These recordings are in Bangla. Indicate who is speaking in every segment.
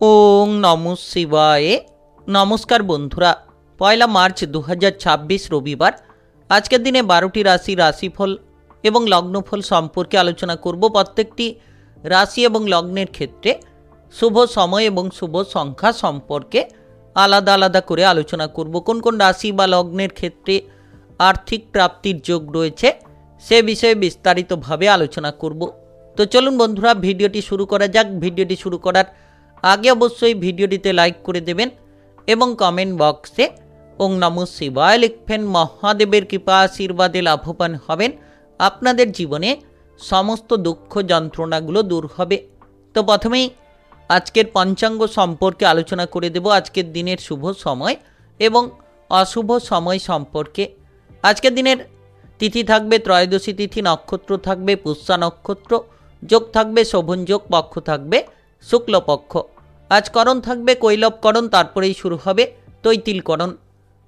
Speaker 1: ওং নমঃ শিবায়ে। নমস্কার বন্ধুরা, পয়লা মার্চ 2026 রবিবার। আজকের দিনে 12টি রাশি রাশিফল এবং লগ্নফল সম্পর্কে আলোচনা করব। প্রত্যেকটি রাশি এবং লগ্নের ক্ষেত্রে শুভ সময় এবং শুভ সংখ্যা সম্পর্কে আলাদা আলাদা করে আলোচনা করব। কোন কোন রাশি বা লগ্নের ক্ষেত্রে আর্থিক প্রাপ্তির যোগ রয়েছে সে বিষয়ে বিস্তারিতভাবে আলোচনা করব। তো চলুন বন্ধুরা, ভিডিওটি শুরু করা যাক। ভিডিওটি শুরু করার আগে অবশ্যই ভিডিওটিতে লাইক করে দেবেন এবং কমেন্ট বক্সে ওং নমঃ শিবায় লিখবেন। মহাদেবের কৃপা আশীর্বাদে লাভবান হবেন। আপনাদের জীবনে সমস্ত দুঃখ যন্ত্রণাগুলো দূর হবে। তো প্রথমেই আজকের পঞ্চাঙ্গ সম্পর্কে আলোচনা করে দেব, আজকের দিনের শুভ সময় এবং অশুভ সময় সম্পর্কে। আজকের দিনের তিথি থাকবে ত্রয়োদশী তিথি, নক্ষত্র থাকবে পুষ্যা নক্ষত্র, যোগ থাকবে শোভন যোগ, পক্ষ থাকবে শুক্লপক্ষ। আজ করণ থাকবে কৈলবকরণ, তারপরেই শুরু হবে তৈতিলকরণ।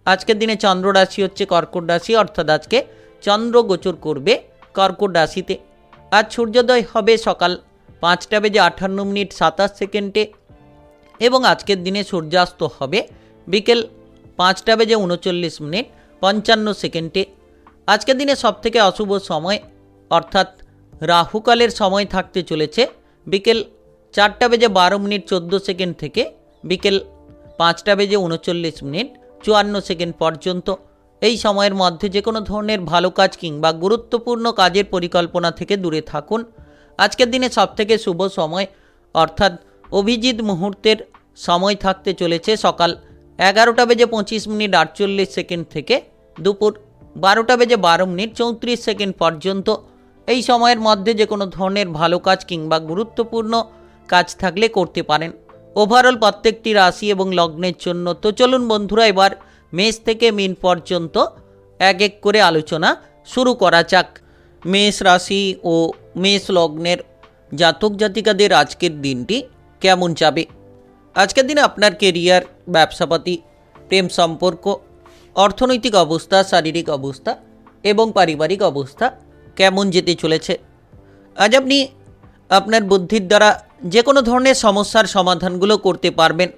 Speaker 1: আজকের দিনে চন্দ্র রাশি হচ্ছে কর্কট রাশি, অর্থাৎ আজকে চন্দ্র গোচর করবে কর্কট রাশিতে। আজ সূর্যোদয় হবে সকাল 5:58:27 এবং আজকের দিনে সূর্যাস্ত হবে বিকেল 5:39:55। আজকের দিনে সবথেকে অশুভ সময় অর্থাৎ রাহুকালের সময় থাকতে চলেছে বিকেল 4:12:14 থেকে বিকেল 5:39:54 পর্যন্ত। এই সময়ের মধ্যে যে কোনো ধরনের ভালো কাজ কিংবা গুরুত্বপূর্ণ কাজের পরিকল্পনা থেকে দূরে থাকুন। আজকের দিনে সবথেকে শুভ সময় অর্থাৎ অভিজিৎ মুহূর্তের সময় থাকতে চলেছে সকাল 11:25:48 থেকে দুপুর 12:12:34 পর্যন্ত। এই সময়ের মধ্যে যে কোনো ধরনের ভালো কাজ কিংবা গুরুত্বপূর্ণ কাজ থাকলে করতে পারেন। ওভারঅল প্রত্যেকটি রাশি এবং লগ্নের জন্য। তো চলুন বন্ধুরা, এবার মেষ থেকে মীন পর্যন্ত এক এক করে আলোচনা শুরু করা যাক। মেষ রাশি ও মেষ লগ্নের জাতক জাতিকাদের আজকের দিনটি কেমন যাবে? আজকের দিনে আপনার কেরিয়ার, ব্যবসাপাতি, প্রেম সম্পর্ক, অর্থনৈতিক অবস্থা, শারীরিক অবস্থা এবং পারিবারিক অবস্থা কেমন যেতে চলেছে? আজ আপনি আপনার বুদ্ধির দ্বারা যে কোনো ধরনের সমস্যার সমাধানগুলো করতে পারবেন।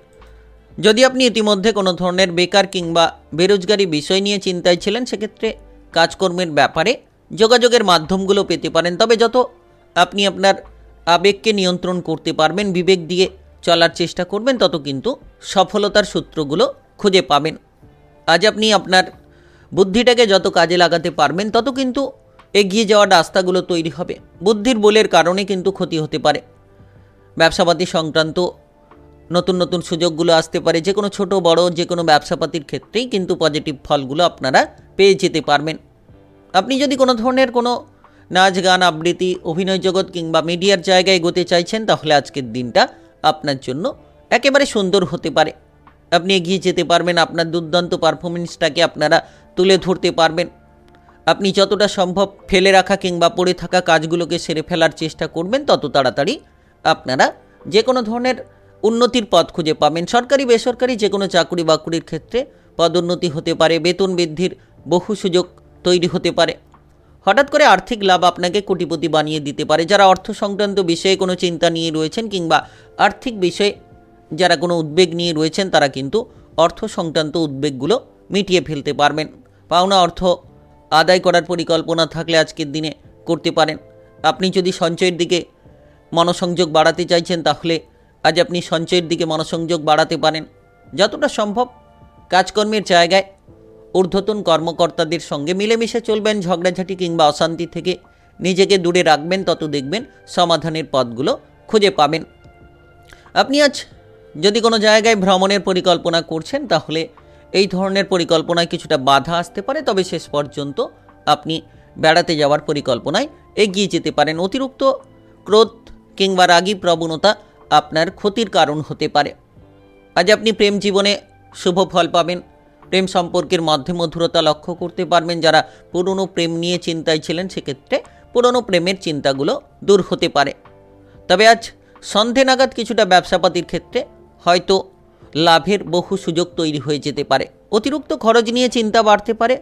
Speaker 1: যদি আপনি ইতিমধ্যে কোনো ধরনের বেকার কিংবা বেরোজগারি বিষয় নিয়ে চিন্তায় ছিলেন, সেক্ষেত্রে কাজকর্মের ব্যাপারে যোগাযোগের মাধ্যমগুলো পেতে পারেন। তবে যত আপনি আপনার আবেগকে নিয়ন্ত্রণ করতে পারবেন, বিবেক দিয়ে চলার চেষ্টা করবেন, তত কিন্তু সফলতার সূত্রগুলো খুঁজে পাবেন। আজ আপনি আপনার বুদ্ধিটাকে যত কাজে লাগাতে পারবেন, তত কিন্তু এগিয়ে যাওয়ার রাস্তাগুলো তৈরি হবে। বুদ্ধির বলের কারণে কিন্তু ক্ষতি হতে পারে। ব্যবসাপাতি সংক্রান্ত নতুন নতুন সুযোগগুলো আসতে পারে। যে কোনো ছোট বড় যে কোনো ব্যবসাপাতির ক্ষেত্রেই কিন্তু পজিটিভ ফলগুলো আপনারা পেয়ে যেতে পারবেন। আপনি যদি কোনো ধরনের কোনো নাচ গান, আবৃত্তি, অভিনয় জগৎ কিংবা মিডিয়ার জায়গায় এগোতে চাইছেন, তাহলে আজকের দিনটা আপনার জন্য একেবারে সুন্দর হতে পারে। আপনি এগিয়ে যেতে পারবেন, আপনার দুর্দান্ত পারফরমেন্সটাকে আপনারা তুলে ধরতে পারবেন। আপনি যতটা সম্ভব ফেলে রাখা কিংবা পড়ে থাকা কাজগুলোকে সেরে ফেলার চেষ্টা করবেন, তত তাড়াতাড়ি আপনারা যে কোনো ধরনের উন্নতির পথ খুঁজে পাবেন। সরকারি বেসরকারি যে কোনো চাকরি বাকরির ক্ষেত্রে পদোন্নতি হতে পারে, বেতন বৃদ্ধির বহু সুযোগ তৈরি হতে পারে। হঠাৎ করে আর্থিক লাভ আপনাকে কোটিপতি বানিয়ে দিতে পারে। যারা অর্থ সংক্রান্ত বিষয়ে কোনো চিন্তা নিয়ে রয়েছেন কিংবা আর্থিক বিষয়ে যারা কোনো উদ্বেগ নিয়ে রয়েছেন, তারা কিন্তু অর্থ সংক্রান্ত উদ্বেগগুলো মিটিয়ে ফেলতে পারবেন। পাওনা অর্থ আদায় করার পরিকল্পনা থাকলে আজকের দিনে করতে পারেন। আপনি যদি সঞ্চয়ের দিকে মনোসংযোগ বাড়াতে চাইছেন, তাহলে আজ আপনি সঞ্চয়ের দিকে মনোসংযোগ বাড়াতে পারেন। যতটা সম্ভব কাজকর্মের জায়গায় ঊর্ধ্বতন কর্মকর্তাদের সঙ্গে মিলেমিশে চলবেন। ঝগড়াঝাটি কিংবা অশান্তি থেকে নিজেকে দূরে রাখবেন, তত দেখবেন সমাধানের পথগুলো খুঁজে পাবেন। আপনি আজ যদি কোনো জায়গায় ভ্রমণের পরিকল্পনা করছেন, তাহলে এই ধরনের পরিকল্পনায় কিছুটা বাধা আসতে পারে, তবে শেষ পর্যন্ত আপনি বেড়াতে যাওয়ার পরিকল্পনায় এগিয়ে যেতে পারেন। অতিরিক্ত ক্রোধ কিংবা রাগী প্রবণতা আপনার ক্ষতির কারণ হতে পারে। আজ আপনি প্রেম জীবনে শুভ ফল পাবেন। প্রেম সম্পর্কের মধ্যে মধুরতা লক্ষ্য করতে পারবেন। যারা পুরনো প্রেম নিয়ে চিন্তায় ছিলেন, সেক্ষেত্রে পুরনো প্রেমের চিন্তাগুলো দূর হতে পারে। তবে আজ সন্ধে নাগাদ কিছুটা ব্যবসাপাতির ক্ষেত্রে হয়তো লাভের বহু সুযোগ তৈরি হয়ে যেতে পারে। অতিরিক্ত খরচ নিয়ে চিন্তা বাড়তে পারে।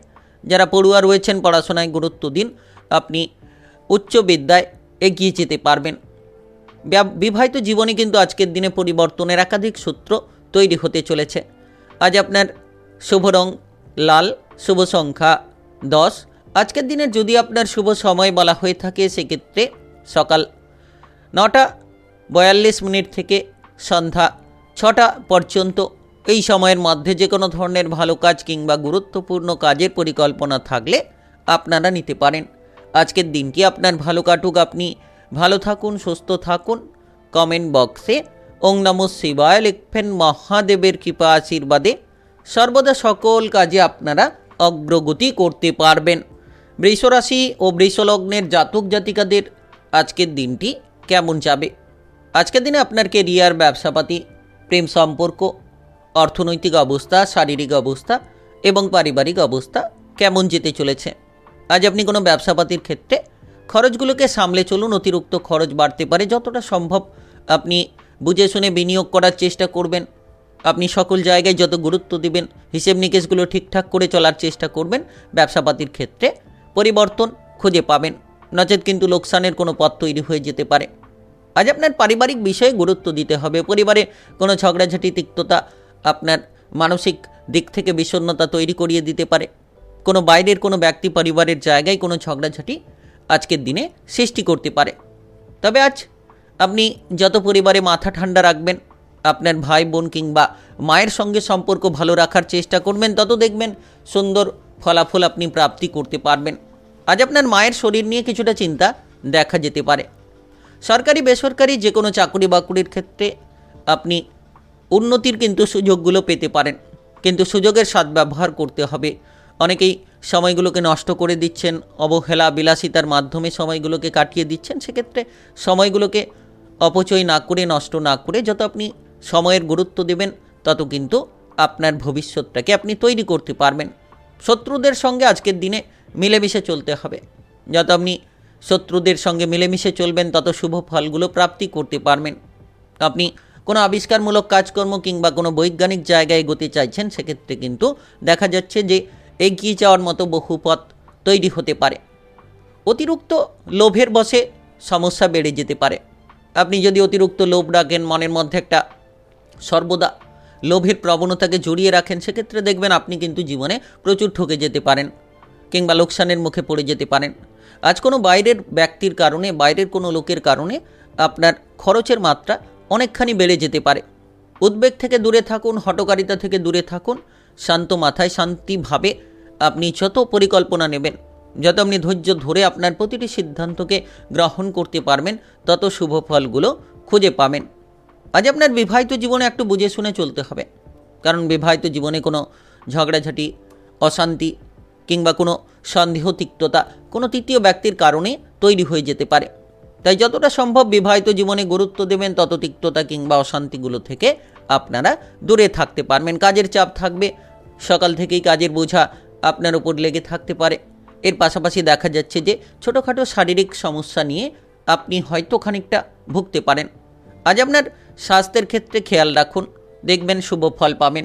Speaker 1: যারা পড়ুয়া রয়েছেন, পড়াশোনায় গুরুত্ব দিন। আপনি উচ্চ বিদ্যায় এগিয়ে যেতে পারবেন। বিবাহিত জীবনে কিন্তু আজকের দিনে পরিবর্তনের একাধিক সূত্র তৈরি হতে চলেছে। আজ আপনার শুভ রং লাল, শুভ সংখ্যা 10। আজকের দিনের যদি আপনার শুভ সময় বলা হয়ে থাকে সেক্ষেত্রে সকাল 9:42 থেকে সন্ধ্যা 6টা পর্যন্ত। এই সময়ের মধ্যে যে কোনো ধরনের ভালো কাজ কিংবা গুরুত্বপূর্ণ কাজের পরিকল্পনা থাকলে আপনারা নিতে পারেন। আজকের দিনটি আপনার ভালো কাটুক, আপনি ভালো থাকুন, সুস্থ থাকুন। কমেন্ট বক্সে ওং নমঃ শিবায় লিখবেন। মহাদেবের কৃপা আশীর্বাদে সর্বদা সকল কাজে আপনারা অগ্রগতি করতে পারবেন। বৃষরাশি ও বৃষলগ্নের জাতক জাতিকাদের আজকের দিনটি কেমন যাবে? আজকের দিনে আপনার কেরিয়ার, ব্যবসাপাতি, প্রেম সম্পর্ক, অর্থনৈতিক অবস্থা, শারীরিক অবস্থা এবং পারিবারিক অবস্থা কেমন যেতে চলেছে? আজ আপনি কোনো ব্যবসাপাতির ক্ষেত্রে খরচগুলোকে সামলে চলুন। অতিরিক্ত খরচ বাড়তে পারে, যতটা সম্ভব আপনি বুঝে শুনে বিনিয়োগ করার চেষ্টা করবেন। আপনি সকল জায়গায় যত গুরুত্ব দিবেন, হিসেব নিকেশগুলো ঠিকঠাক করে চলার চেষ্টা করবেন। ব্যবসাপাতির ক্ষেত্রে পরিবর্তন খুঁজে পাবেন, নচেত কিন্তু লোকসানের কোনো পথ তৈরি হয়ে যেতে পারে। আজ আপনার পারিবারিক বিষয়ে গুরুত্ব দিতে হবে। পরিবারে কোনো ঝগড়াঝাটি, তিক্ততা আপনার মানসিক দিক থেকে বিষণ্ণতা তৈরি করিয়ে দিতে পারে। কোনো বাইরের কোনো ব্যক্তি পরিবারের জায়গায় কোনো ঝগড়াঝাটি আজকের দিনে সৃষ্টি করতে পারে। তবে আজ আপনি যত পরিবারে মাথা ঠান্ডা রাখবেন, আপনার ভাই বোন কিংবা মায়ের সঙ্গে সম্পর্ক ভালো রাখার চেষ্টা করবেন, তত দেখবেন সুন্দর ফলাফল আপনি প্রাপ্তি করতে পারবেন। আজ আপনার মায়ের শরীর নিয়ে কিছুটা চিন্তা দেখা যেতে পারে। সরকারি বেসরকারি যে কোনো চাকরি বাকরির ক্ষেত্রে আপনি উন্নতির কিন্তু সুযোগগুলো পেতে পারেন, কিন্তু সুযোগের সদ্ব্যবহার করতে হবে। অনেকেই সময়গুলোকে নষ্ট করে দিচ্ছেন, অবহেলা বিলাসিতার মাধ্যমে সময়গুলোকে কাটিয়ে দিচ্ছেন। সেক্ষেত্রে সময়গুলোকে অপচয় না করে, নষ্ট না করে যত আপনি সময়ের গুরুত্ব দেবেন, তত কিন্তু আপনার ভবিষ্যৎটাকে আপনি তৈরি করতে পারবেন। শত্রুদের সঙ্গে আজকের দিনে মিলেমিশে চলতে হবে। যত আপনি শত্রুদের সঙ্গে মিলেমিশে চলবেন, তত শুভ ফলগুলো প্রাপ্তি করতে পারবেন। আপনি কোনো আবিষ্কারমূলক কাজকর্ম কিংবা কোনো বৈজ্ঞানিক জায়গায় এগোতে চাইছেন, সেক্ষেত্রে কিন্তু দেখা যাচ্ছে যে এগিয়ে যাওয়ার মতো বহু পথ তৈরি হতে পারে। অতিরিক্ত লোভের বশে সমস্যা বেড়ে যেতে পারে। আপনি যদি অতিরিক্ত লোভ রাখেন, মনের মধ্যে একটা সর্বদা লোভের প্রবণতাকে জড়িয়ে রাখেন, সেক্ষেত্রে দেখবেন আপনি কিন্তু জীবনে প্রচুর ঠকে যেতে পারেন কিংবা লোকসানের মুখে পড়ে যেতে পারেন। আজ কোনো বাইরের ব্যক্তির কারণে, বাইরের কোনো লোকের কারণে আপনার খরচের মাত্রা অনেকখানি বেড়ে যেতে পারে। উদ্বেগ থেকে দূরে থাকুন, হঠকারিতা থেকে দূরে থাকুন। শান্ত মাথায় শান্তিভাবে আপনি যত পরিকল্পনা নেবেন, যত আপনি ধৈর্য ধরে আপনার প্রতিটি সিদ্ধান্তকে গ্রহণ করতে পারবেন, তত শুভ ফলগুলো খুঁজে পাবেন। আজ আপনার বিবাহিত জীবনে একটু বুঝে শুনে চলতে হবে, কারণ বিবাহিত জীবনে কোনো ঝগড়াঝাটি, অশান্তি কিংবা কোনো সন্দেহ, তিক্ততা কোনো তৃতীয় ব্যক্তির কারণে তৈরি হয়ে যেতে পারে। তাই যতটা সম্ভব বিবাহিত জীবনে গুরুত্ব দেবেন, তত তিক্ততা কিংবা অশান্তিগুলো থেকে আপনারা দূরে থাকতে পারবেন। কাজের চাপ থাকবে, সকাল থেকেই কাজের বোঝা আপনার উপর লেগে থাকতে পারে। এর পাশাপাশি দেখা যাচ্ছে যে ছোটোখাটো শারীরিক সমস্যা নিয়ে আপনি হয়তো খানিকটা ভুগতে পারেন। আজ আপনার স্বাস্থ্যের ক্ষেত্রে খেয়াল রাখুন, দেখবেন শুভ ফল পাবেন।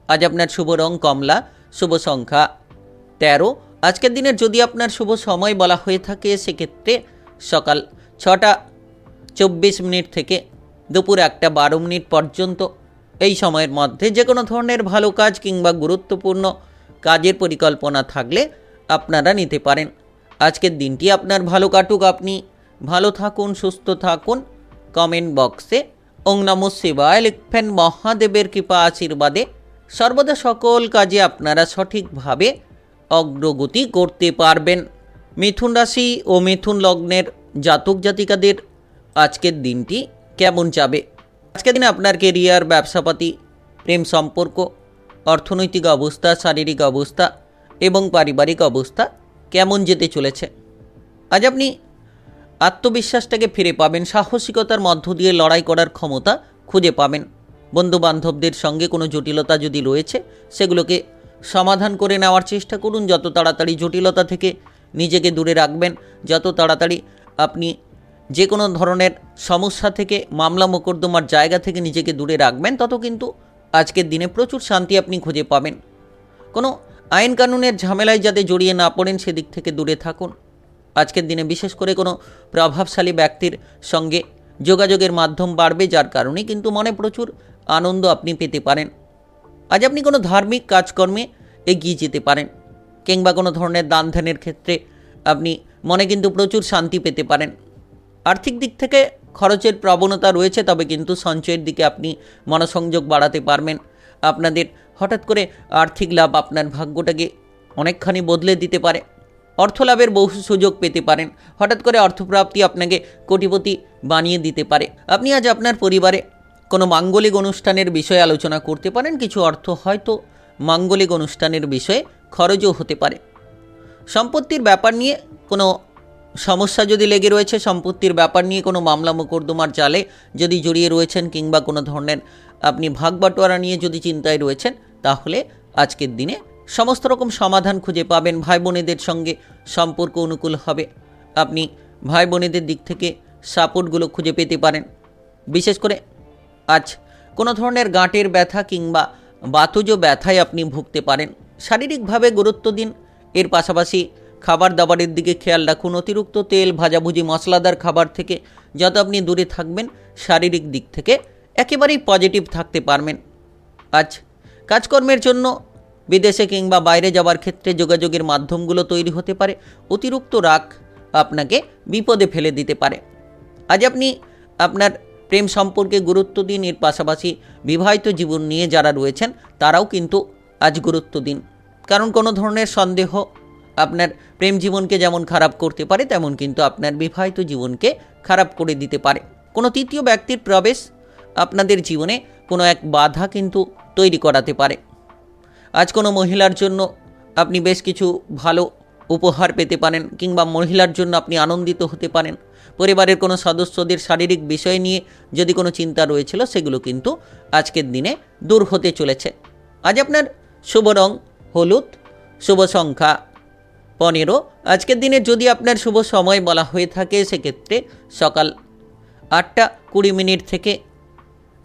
Speaker 1: আজ আপনার শুভ রং কমলা, শুভ সংখ্যা 13। আজকের দিনের যদি আপনার শুভ সময় বলা হয়ে থাকে সেক্ষেত্রে সকাল 6:24 থেকে দুপুর 1:12 পর্যন্ত। এই সময়ের মধ্যে যে কোনো ধরনের ভালো কাজ কিংবা গুরুত্বপূর্ণ কাজের পরিকল্পনা থাকলে আপনারা নিতে পারেন। আজকের দিনটি আপনার ভালো কাটুক, আপনি ভালো থাকুন, সুস্থ থাকুন। কমেন্ট বক্সে ওং নমঃ শিবায় লিখবেন। মহাদেবের কৃপা আশীর্বাদে সর্বদা সকল কাজে আপনারা সঠিকভাবে অগ্রগতি করতে পারবেন। মিথুন রাশি ও মিথুন লগ্নের জাতক জাতিকাদের আজকের দিনটি কেমন যাবে? আজকের দিনে আপনার কেরিয়ার, ব্যবসাপাতি, প্রেম সম্পর্ক, অর্থনৈতিক অবস্থা, শারীরিক অবস্থা এবং পারিবারিক অবস্থা কেমন যেতে চলেছে? আজ আপনি আত্মবিশ্বাসটাকে ফিরে পাবেন, সাহসিকতার মধ্য দিয়ে লড়াই করার ক্ষমতা খুঁজে পাবেন। বন্ধুবান্ধবদের সঙ্গে কোনো জটিলতা যদি রয়েছে, সেগুলোকে সমাধান করে নেওয়ার চেষ্টা করুন। যত তাড়াতাড়ি জটিলতা থেকে নিজেকে দূরে রাখবেন, যত তাড়াতাড়ি আপনি যে কোনো ধরনের সমস্যা থেকে, মামলা মোকদ্দমার জায়গা থেকে নিজেকে দূরে রাখবেন, তত কিন্তু আজকের দিনে প্রচুর শান্তি আপনি খুঁজে পাবেন। কোনো আইন কানুনের ঝামেলায় যাতে জড়িয়ে না পড়েন, সেদিক থেকে দূরে থাকুন। আজকের দিনে বিশেষ করে কোনো প্রভাবশালী ব্যক্তির সঙ্গে যোগাযোগের মাধ্যম বাড়বে, যার কারণে কিন্তু মনে প্রচুর আনন্দ আপনি পেতে পারেন। আজ আপনি কোনো ধার্মিক কাজকর্মে এগিয়ে যেতে পারেন, কিংবা কোনো ধরনের দান ধ্যানের ক্ষেত্রে আপনি মনে কিন্তু প্রচুর শান্তি পেতে পারেন। আর্থিক দিক থেকে খরচের প্রবণতা রয়েছে, তবে কিন্তু সঞ্চয়ের দিকে আপনি মনোসংযোগ বাড়াতে পারবেন। আপনাদের হঠাৎ করে আর্থিক লাভ আপনার ভাগ্যটাকে অনেকখানি বদলে দিতে পারে। অর্থলাভের বহু সুযোগ পেতে পারেন। হঠাৎ করে অর্থপ্রাপ্তি আপনাকে কোটিপতি বানিয়ে দিতে পারে। আপনি আজ আপনার পরিবারে কোনো মাঙ্গলিক অনুষ্ঠানের বিষয়ে আলোচনা করতে পারেন। কিছু অর্থ হয়তো মাঙ্গলিক অনুষ্ঠানের বিষয়ে খরচও হতে পারে। সম্পত্তির ব্যাপার নিয়ে কোনো সমস্যা যদি লেগে রয়েছে, সম্পত্তির ব্যাপার নিয়ে কোনো মামলা মোকদ্দমার জালে যদি জড়িয়ে রয়েছেন, কিংবা কোনো ধরনের আপনি ভাগ বাটোয়ারা নিয়ে যদি চিন্তায় রয়েছেন, তাহলে আজকের দিনে সমস্ত রকম সমাধান খুঁজে পাবেন। ভাই বোনেদের সঙ্গে সম্পর্ক অনুকূল হবে। আপনি ভাই বোনেদের দিক থেকে সাপোর্টগুলো খুঁজে পেতে পারেন। বিশেষ করে আজ কোনো ধরনের গাঁটের ব্যথা কিংবা বাতজ ব্যথায় আপনি ভুগতে পারেন। শারীরিকভাবে গুরুত্ব দিন। এর পাশাপাশি খাবার দাবারের দিকে খেয়াল রাখুন। অতিরিক্ত তেল, ভাজাভুজি, মশলাদার খাবার থেকে যত আপনি দূরে থাকবেন, শারীরিক দিক থেকে একেবারেই পজিটিভ থাকতে পারবেন। আজ কাজকর্মের জন্য বিদেশে কিংবা বাইরে যাওয়ার ক্ষেত্রে যোগাযোগের মাধ্যমগুলো তৈরি হতে পারে। অতিরিক্ত রাগ আপনাকে বিপদে ফেলে দিতে পারে। আজ আপনি আপনার প্রেম সম্পর্কে গুরুত্ব দিন। এর পাশাপাশি বিবাহিত জীবন নিয়ে যারা রয়েছেন তারাও কিন্তু আজ গুরুত্ব দিন, কারণ কোনো ধরনের সন্দেহ আপনার প্রেম জীবনকে যেমন খারাপ করতে পারে, তেমন কিন্তু আপনার বিবাহিত জীবনকে খারাপ করে দিতে পারে। কোনো তৃতীয় ব্যক্তির প্রবেশ আপনাদের জীবনে কোনো এক বাধা কিন্তু তৈরি করাতে পারে। আজ কোনো মহিলার জন্য আপনি বেশ কিছু ভালো উপহার পেতে পারেন, কিংবা মহিলার জন্য আপনি আনন্দিত হতে পারেন। পরিবারের কোনো সদস্যদের শারীরিক বিষয় নিয়ে যদি কোনো চিন্তা রয়েছিল, সেগুলো কিন্তু আজকের দিনে দূর হতে চলেছে। আজ আপনার শুভ রং হলুদ, শুভ সংখ্যা 15। আজকের দিনে যদি আপনার শুভ সময় বলা হয়ে থাকে, সেক্ষেত্রে সকাল 8:20 থেকে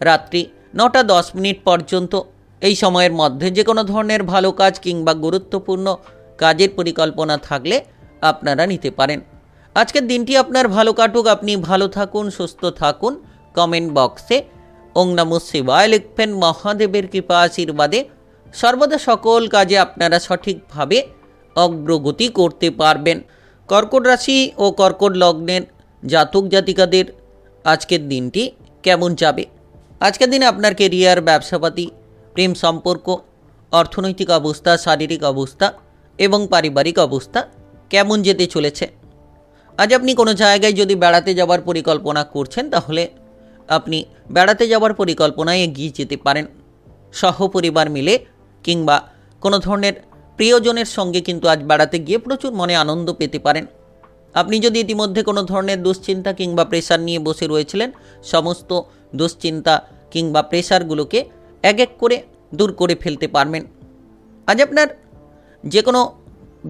Speaker 1: রাত্রি 9:10 পর্যন্ত। এই সময়ের মধ্যে যে কোনো ধরনের ভালো কাজ কিংবা গুরুত্বপূর্ণ কাজের পরিকল্পনা থাকলে আপনারা নিতে পারেন। আজকের দিনটি আপনার ভালো কাটুক। আপনি ভালো থাকুন, সুস্থ থাকুন। কমেন্ট বক্সে ওং নমঃ শিবায় লিখবেন। মহাদেবের কৃপা আশীর্বাদে সর্বদা সকল কাজে আপনারা সঠিকভাবে অগ্রগতি করতে পারবেন। কর্কট রাশি ও কর্কট লগ্নের জাতক জাতিকাদের আজকের দিনটি কেমন যাবে? আজকের দিনে আপনার কেরিয়ার, ব্যবসাপাতি, প্রেম সম্পর্ক, অর্থনৈতিক অবস্থা, শারীরিক অবস্থা এবং পারিবারিক অবস্থা কেমন যেতে চলেছে? আজ আপনি কোনো জায়গায় যদি বেড়াতে যাওয়ার পরিকল্পনা করছেন, তাহলে আপনি বেড়াতে যাওয়ার পরিকল্পনায় এগিয়ে যেতে পারেন। সহপরিবার মিলে কিংবা কোনো ধরনের প্রিয়জনের সঙ্গে কিন্তু আজ বেড়াতে গিয়ে প্রচুর মনে আনন্দ পেতে পারেন। আপনি যদি ইতিমধ্যে কোনো ধরনের দুশ্চিন্তা কিংবা প্রেশার নিয়ে বসে রয়েছিলেন, সমস্ত দুশ্চিন্তা কিংবা প্রেশারগুলোকে এক এক করে দূর করে ফেলতে পারবেন। আজ আপনার যে কোনো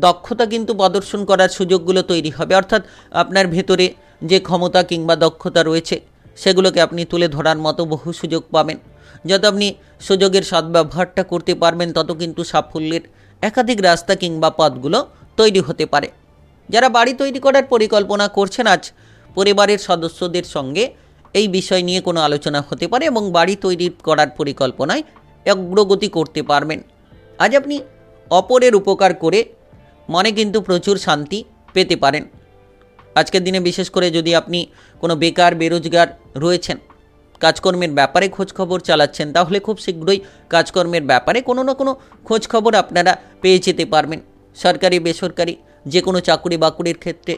Speaker 1: দক্ষতা কিন্তু প্রদর্শন করার সুযোগগুলো তৈরি হবে, অর্থাৎ আপনার ভেতরে যে ক্ষমতা কিংবা দক্ষতা রয়েছে, সেগুলোকে আপনি তুলে ধরার মতো বহু সুযোগ পাবেন। যত আপনি সুযোগের সদ্ব্যবহারটা করতে পারবেন, তত কিন্তু সাফল্যের একাধিক রাস্তা কিংবা পথগুলো তৈরি হতে পারে। যারা বাড়ি তৈরি করার পরিকল্পনা করছেন, আজ পরিবারের সদস্যদের সঙ্গে এই বিষয় নিয়ে কোনো আলোচনা হতে পারে এবং বাড়ি তৈরি করার পরিকল্পনায় অগ্রগতি করতে পারবেন। আজ আপনি অপরের উপকার করে মনে কিন্তু প্রচুর শান্তি পেতে পারেন। আজকের দিনে বিশেষ করে যদি আপনি কোনো বেকার, বেরোজগার রয়েছেন, কাজকর্মের ব্যাপারে খোঁজখবর চালাচ্ছেন, তাহলে খুব শীঘ্রই কাজকর্মের ব্যাপারে কোনো না কোনো খোঁজখবর আপনারা পেয়ে যেতে পারবেন। সরকারি, বেসরকারি যে কোনো চাকুরি বাকুরির ক্ষেত্রে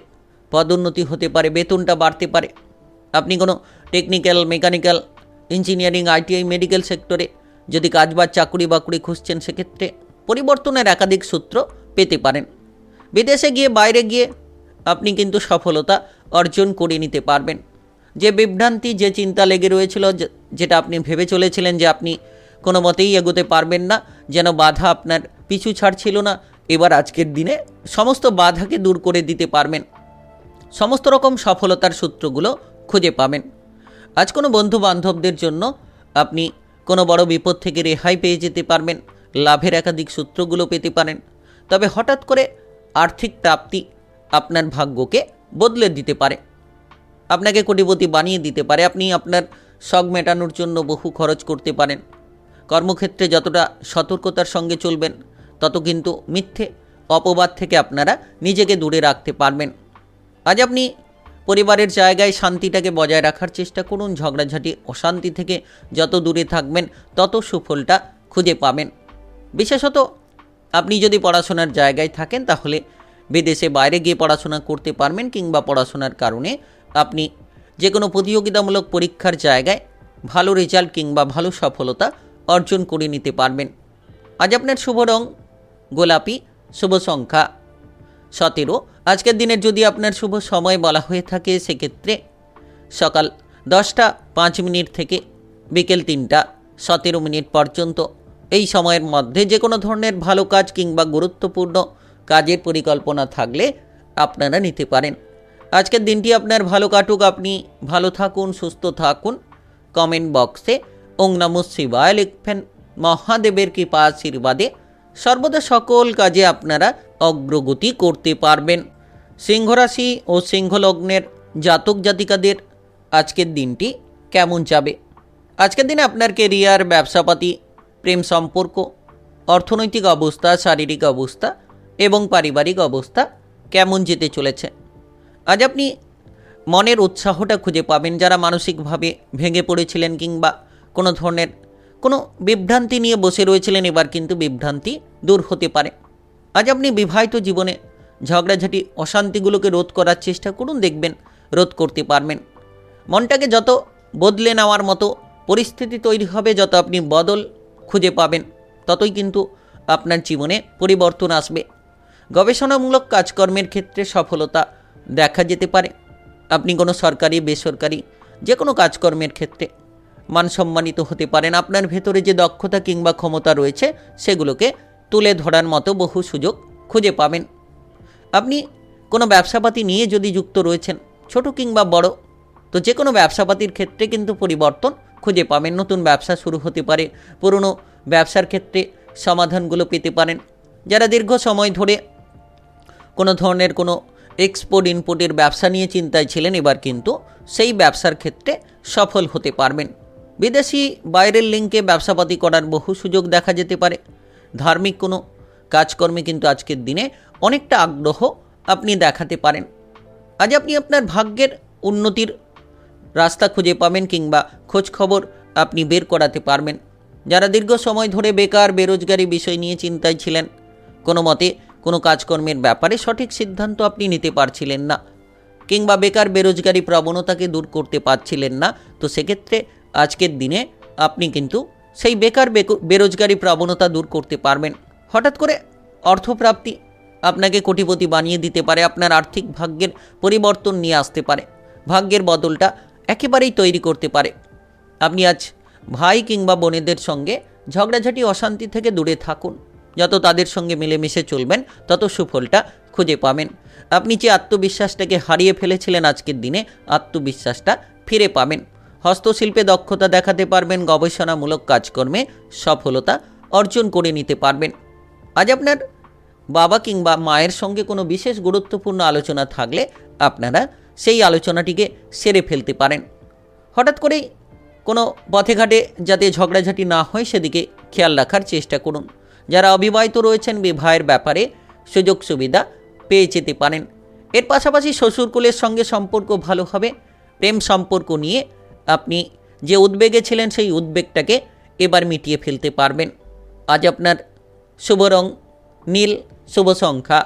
Speaker 1: পদোন্নতি হতে পারে, বেতনটা বাড়তে পারে। আপনি কোনো technical, mechanical, engineering, ITI, medical সেক্টরে যদি কাজ বা চাকুরি বাকুরি খুঁজছেন, সেক্ষেত্রে পরিবর্তনের একাধিক সূত্র পেতে পারেন। বিদেশে গিয়ে, বাইরে গিয়ে আপনি কিন্তু সফলতা অর্জন করে নিতে পারবেন। যে বিভ্রান্তি, যে চিন্তা লেগে রয়েছিল, যেটা আপনি ভেবে চলেছিলেন যে আপনি কোনো মতেই এগোতে পারবেন না, যেন বাধা আপনার পিছু ছাড়ছিল না, এবার আজকের দিনে সমস্ত বাধাকে দূর করে দিতে পারবেন। সমস্ত রকম সফলতার সূত্রগুলো খুঁজে পাবেন। আজ কোনো বন্ধু বান্ধবদের জন্য আপনি কোনো বড় বিপদ থেকে রেহাই পেয়ে যেতে পারবেন। লাভের একাধিক সূত্রগুলো পেতে পারেন। তবে হঠাৎ করে আর্থিক প্রাপ্তি আপনার ভাগ্যকে বদলে দিতে পারে। আপনাকে কোটিপতি বানিয়ে দিতে পারে। আপনি আপনার শখ মেটানোর জন্য বহু খরচ করতে পারেন। কর্মক্ষেত্রে যতটা সতর্কতার সঙ্গে চলবেন তত কিন্তু মিথ্যে অপবাদ থেকে আপনারা নিজেকে দূরে রাখতে পারবেন। আজ আপনি পরিবারের জায়গায় শান্তিটাকে বজায় রাখার চেষ্টা করুন। ঝগড়াঝাটি অশান্তি থেকে যত দূরে থাকবেন তত সুফলটা খুঁজে পাবেন। বিশেষত আপনি যদি পড়াশোনার জায়গায় থাকেন তাহলে বিদেশে বাইরে গিয়ে পড়াশোনা করতে পারবেন, কিংবা পড়াশোনার কারণে আপনি যে কোনো প্রতিযোগিতামূলক পরীক্ষার জায়গায় ভালো রেজাল্ট কিংবা ভালো সফলতা অর্জন করে নিতে পারবেন। আজ আপনার শুভ রং গোলাপি, শুভ সংখ্যা 17। আজকের দিনের যদি আপনার শুভ সময় বলা হয়ে থাকে সেক্ষেত্রে সকাল 10টা 5 মিনিট থেকে বিকেল 3টা 17 মিনিট পর্যন্ত। এই সময়ের মধ্যে যে কোনো ধরনের ভালো কাজ কিংবা গুরুত্বপূর্ণ কাজের পরিকল্পনা থাকলে আপনারা নিতে পারেন। আজকের দিনটি আপনার ভালো কাটুক, আপনি ভালো থাকুন, সুস্থ থাকুন। কমেন্ট বক্সে ওং নমঃ শিবায় লিখবেন। মহাদেবের কৃপা আশীর্বাদে সর্বদা সকল কাজে আপনারা অগ্রগতি করতে পারবেন। সিংহ রাশি ও সিংহ লগ্নের জাতক জাতিকাদের আজকের দিনটি কেমন যাবে? আজকের দিনে আপনার কেরিয়ার, ব্যবসাপাতি, প্রেম সম্পর্ক, অর্থনৈতিক অবস্থা, শারীরিক অবস্থা এবং পারিবারিক অবস্থা কেমন যেতে চলেছে? আজ আপনি মনের উৎসাহটা খুঁজে পাবেন। যারা মানসিকভাবে ভেঙে পড়েছিলেন কিংবা কোনো ধরনের কোনো বিভ্রান্তি নিয়ে বসে রয়েছিলেন, এবার কিন্তু বিভ্রান্তি দূর হতে পারে। আজ আপনি বিবাহিত জীবনে ঝগড়াঝাটি অশান্তিগুলোকে রোধ করার চেষ্টা করুন, দেখবেন রোধ করতে পারবেন। মনটাকে যত বদলে নেওয়ার মতো পরিস্থিতি তৈরি হবে, যত আপনি বদল খুঁজে পাবেন, ততই কিন্তু আপনার জীবনে পরিবর্তন আসবে। গবেষণামূলক কাজকর্মের ক্ষেত্রে সফলতা দেখা যেতে পারে। আপনি কোনো সরকারি বেসরকারি যে কোনো কাজকর্মের ক্ষেত্রে মানসম্মানিত হতে পারেন। আপনার ভেতরে যে দক্ষতা কিংবা ক্ষমতা রয়েছে সেগুলোকে তুলে ধরার মতো বহু সুযোগ খুঁজে পাবেন। আপনি কোনো ব্যবসাপাতি নিয়ে যদি যুক্ত রয়েছেন, ছোট কিংবা বড়, তো যে কোনো ব্যবসাপাতির ক্ষেত্রে কিন্তু পরিবর্তন খুঁজে পাবেন। নতুন ব্যবসা শুরু হতে পারে, পুরনো ব্যবসার ক্ষেত্রে সমাধানগুলো পেতে পারেন। যারা দীর্ঘ সময় ধরে কোনো ধরনের কোনো এক্সপোর্ট ইনপোর্টের ব্যবসা নিয়ে চিন্তায় ছিলেন, এবার কিন্তু সেই ব্যবসার ক্ষেত্রে সফল হতে পারবেন। বিদেশি বাইরের লিঙ্কে ব্যবসাপাতি করার বহু সুযোগ দেখা যেতে পারে। ধার্মিক কোনো কাজকর্মে কিন্তু আজকের দিনে অনেকটা আগ্রহ আপনি দেখাতে পারেন। আজ আপনি আপনার ভাগ্যের উন্নতির রাস্তা খুঁজে পাবেন কিংবা খোঁজ খবর আপনি বের করাতে পারবেন। যারা দীর্ঘ সময় ধরে বেকার বেরোজগারি বিষয় নিয়ে চিন্তায় ছিলেন, কোনো মতে কোনো কাজকর্মের ব্যাপারে সঠিক সিদ্ধান্ত আপনি নিতে পারছিলেন না, কিংবা বেকার বেরোজগারি প্রবণতাকে দূর করতে পারছিলেন না, তো সেক্ষেত্রে আজকের দিনে আপনি কিন্তু সেই বেকার বেরোজগারি প্রবণতা দূর করতে পারবেন। হঠাৎ করে অর্থপ্রাপ্তি আপনাকে কোটিপতি বানিয়ে দিতে পারে। আপনার আর্থিক ভাগ্যের পরিবর্তন নিয়ে আসতে পারে। ভাগ্যের বদলটা একেবারেই তৈরি করতে পারে। আপনি আজ ভাই কিংবা বোনেদের সঙ্গে ঝগড়াঝাটি অশান্তি থেকে দূরে থাকুন। যত তাদের সঙ্গে মিলেমিশে চলবেন তত সুফলটা খুঁজে পাবেন। আপনি যে আত্মবিশ্বাসটাকে হারিয়ে ফেলেছিলেন, আজকের দিনে আত্মবিশ্বাসটা ফিরে পাবেন। হস্তশিল্পে দক্ষতা দেখাতে পারবেন। গবেষণামূলক কাজকর্মে সফলতা অর্জন করে নিতে পারবেন। আজ আপনার বাবা কিংবা মায়ের সঙ্গে কোনো বিশেষ গুরুত্বপূর্ণ আলোচনা থাকলে আপনারা সেই আলোচনাটিকে সেরে ফেলতে পারেন। হঠাৎ করেই কোনো পথে ঘাটে যাতে ঝগড়াঝাটি না হয় সেদিকে খেয়াল রাখার চেষ্টা করুন। যারা অবিবাহিত রয়েছেন, বিবাহের ব্যাপারে সুযোগ সুবিধা পেয়ে যেতে পারেন। এর পাশাপাশি শ্বশুরকুলের সঙ্গে সম্পর্ক ভালো হবে। প্রেম সম্পর্ক নিয়ে আপনি যে উদ্বেগে ছিলেন সেই উদ্বেগটাকে এবার মিটিয়ে ফেলতে পারবেন। আজ আপনার শুভ রং নীল, শুভ সংখ্যা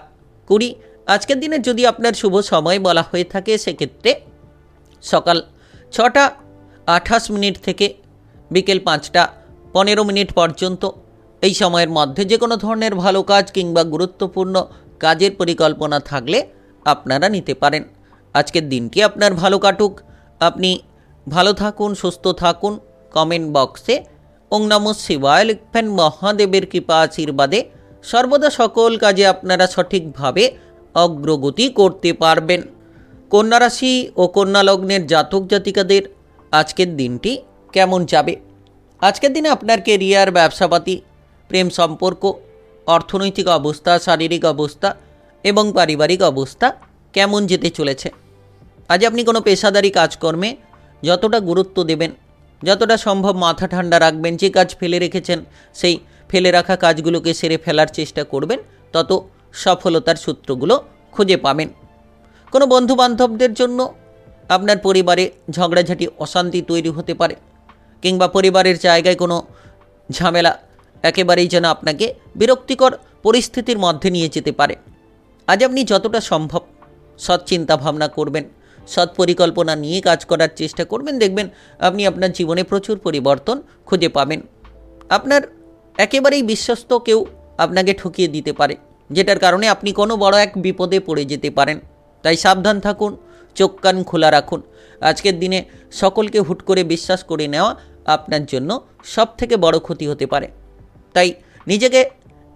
Speaker 1: 20। আজকের দিনে যদি আপনার শুভ সময় বলা হয়ে থাকে সেক্ষেত্রে সকাল 6টা 28 মিনিট থেকে বিকেল 5টা 15 মিনিট পর্যন্ত। এই সময়ের মধ্যে যে কোনো ধরনের ভালো কাজ কিংবা গুরুত্বপূর্ণ কাজের পরিকল্পনা থাকলে আপনারা নিতে পারেন। আজকের দিনটি আপনার ভালো কাটুক, আপনি ভালো থাকুন, সুস্থ থাকুন। কমেন্ট বক্সে ওং নমঃ শিবায় লিখবেন। মহাদেবের কৃপা আশীর্বাদে সর্বদা সকল কাজে আপনারা সঠিকভাবে অগ্রগতি করতে পারবেন। কন্যা রাশি ও কন্যা লগ্নের জাতক জাতিকাদের আজকের দিনটি কেমন যাবে? আজকের দিনে আপনার কেরিয়ার, ব্যবসাপাতি, প্রেম সম্পর্ক, অর্থনৈতিক অবস্থা, শারীরিক অবস্থা এবং পারিবারিক অবস্থা কেমন যেতে চলেছে? আজ আপনি কোনো পেশাদারি কাজকর্মে যতটা গুরুত্ব দেবেন, যতটা সম্ভব মাথা ঠান্ডা রাখবেন, যে কাজ ফেলে রেখেছেন সেই ফেলে রাখা কাজগুলোকে সেরে ফেলার চেষ্টা করবেন, তত সফলতার সূত্রগুলো খুঁজে পাবেন। কোনো বন্ধুবান্ধবদের জন্য আপনার পরিবারে ঝগড়াঝাটি, অশান্তি তৈরি হতে পারে, কিংবা পরিবারের জায়গায় কোনো ঝামেলা একেবারেই যেন আপনাকে বিরক্তিকর পরিস্থিতির মধ্যে নিয়ে যেতে পারে। আজ আপনি যতটা সম্ভব সৎ চিন্তা ভাবনা করবেন, সৎ পরিকল্পনা নিয়ে কাজ করার চেষ্টা করবেন, দেখবেন আপনি আপনার জীবনে প্রচুর পরিবর্তন খুঁজে পাবেন। আপনার একেবারেই বিশ্বস্ত কেউ আপনাকে ঠকিয়ে দিতে পারে, যেটার কারণে আপনি কোনো বড় এক বিপদে পড়ে যেতে পারেন। তাই সাবধান থাকুন, চোখ কান খোলা রাখুন। আজকের দিনে সকলকে হুট করে বিশ্বাস করে নেওয়া আপনার জন্য সবথেকে বড় ক্ষতি হতে পারে। তাই নিজেকে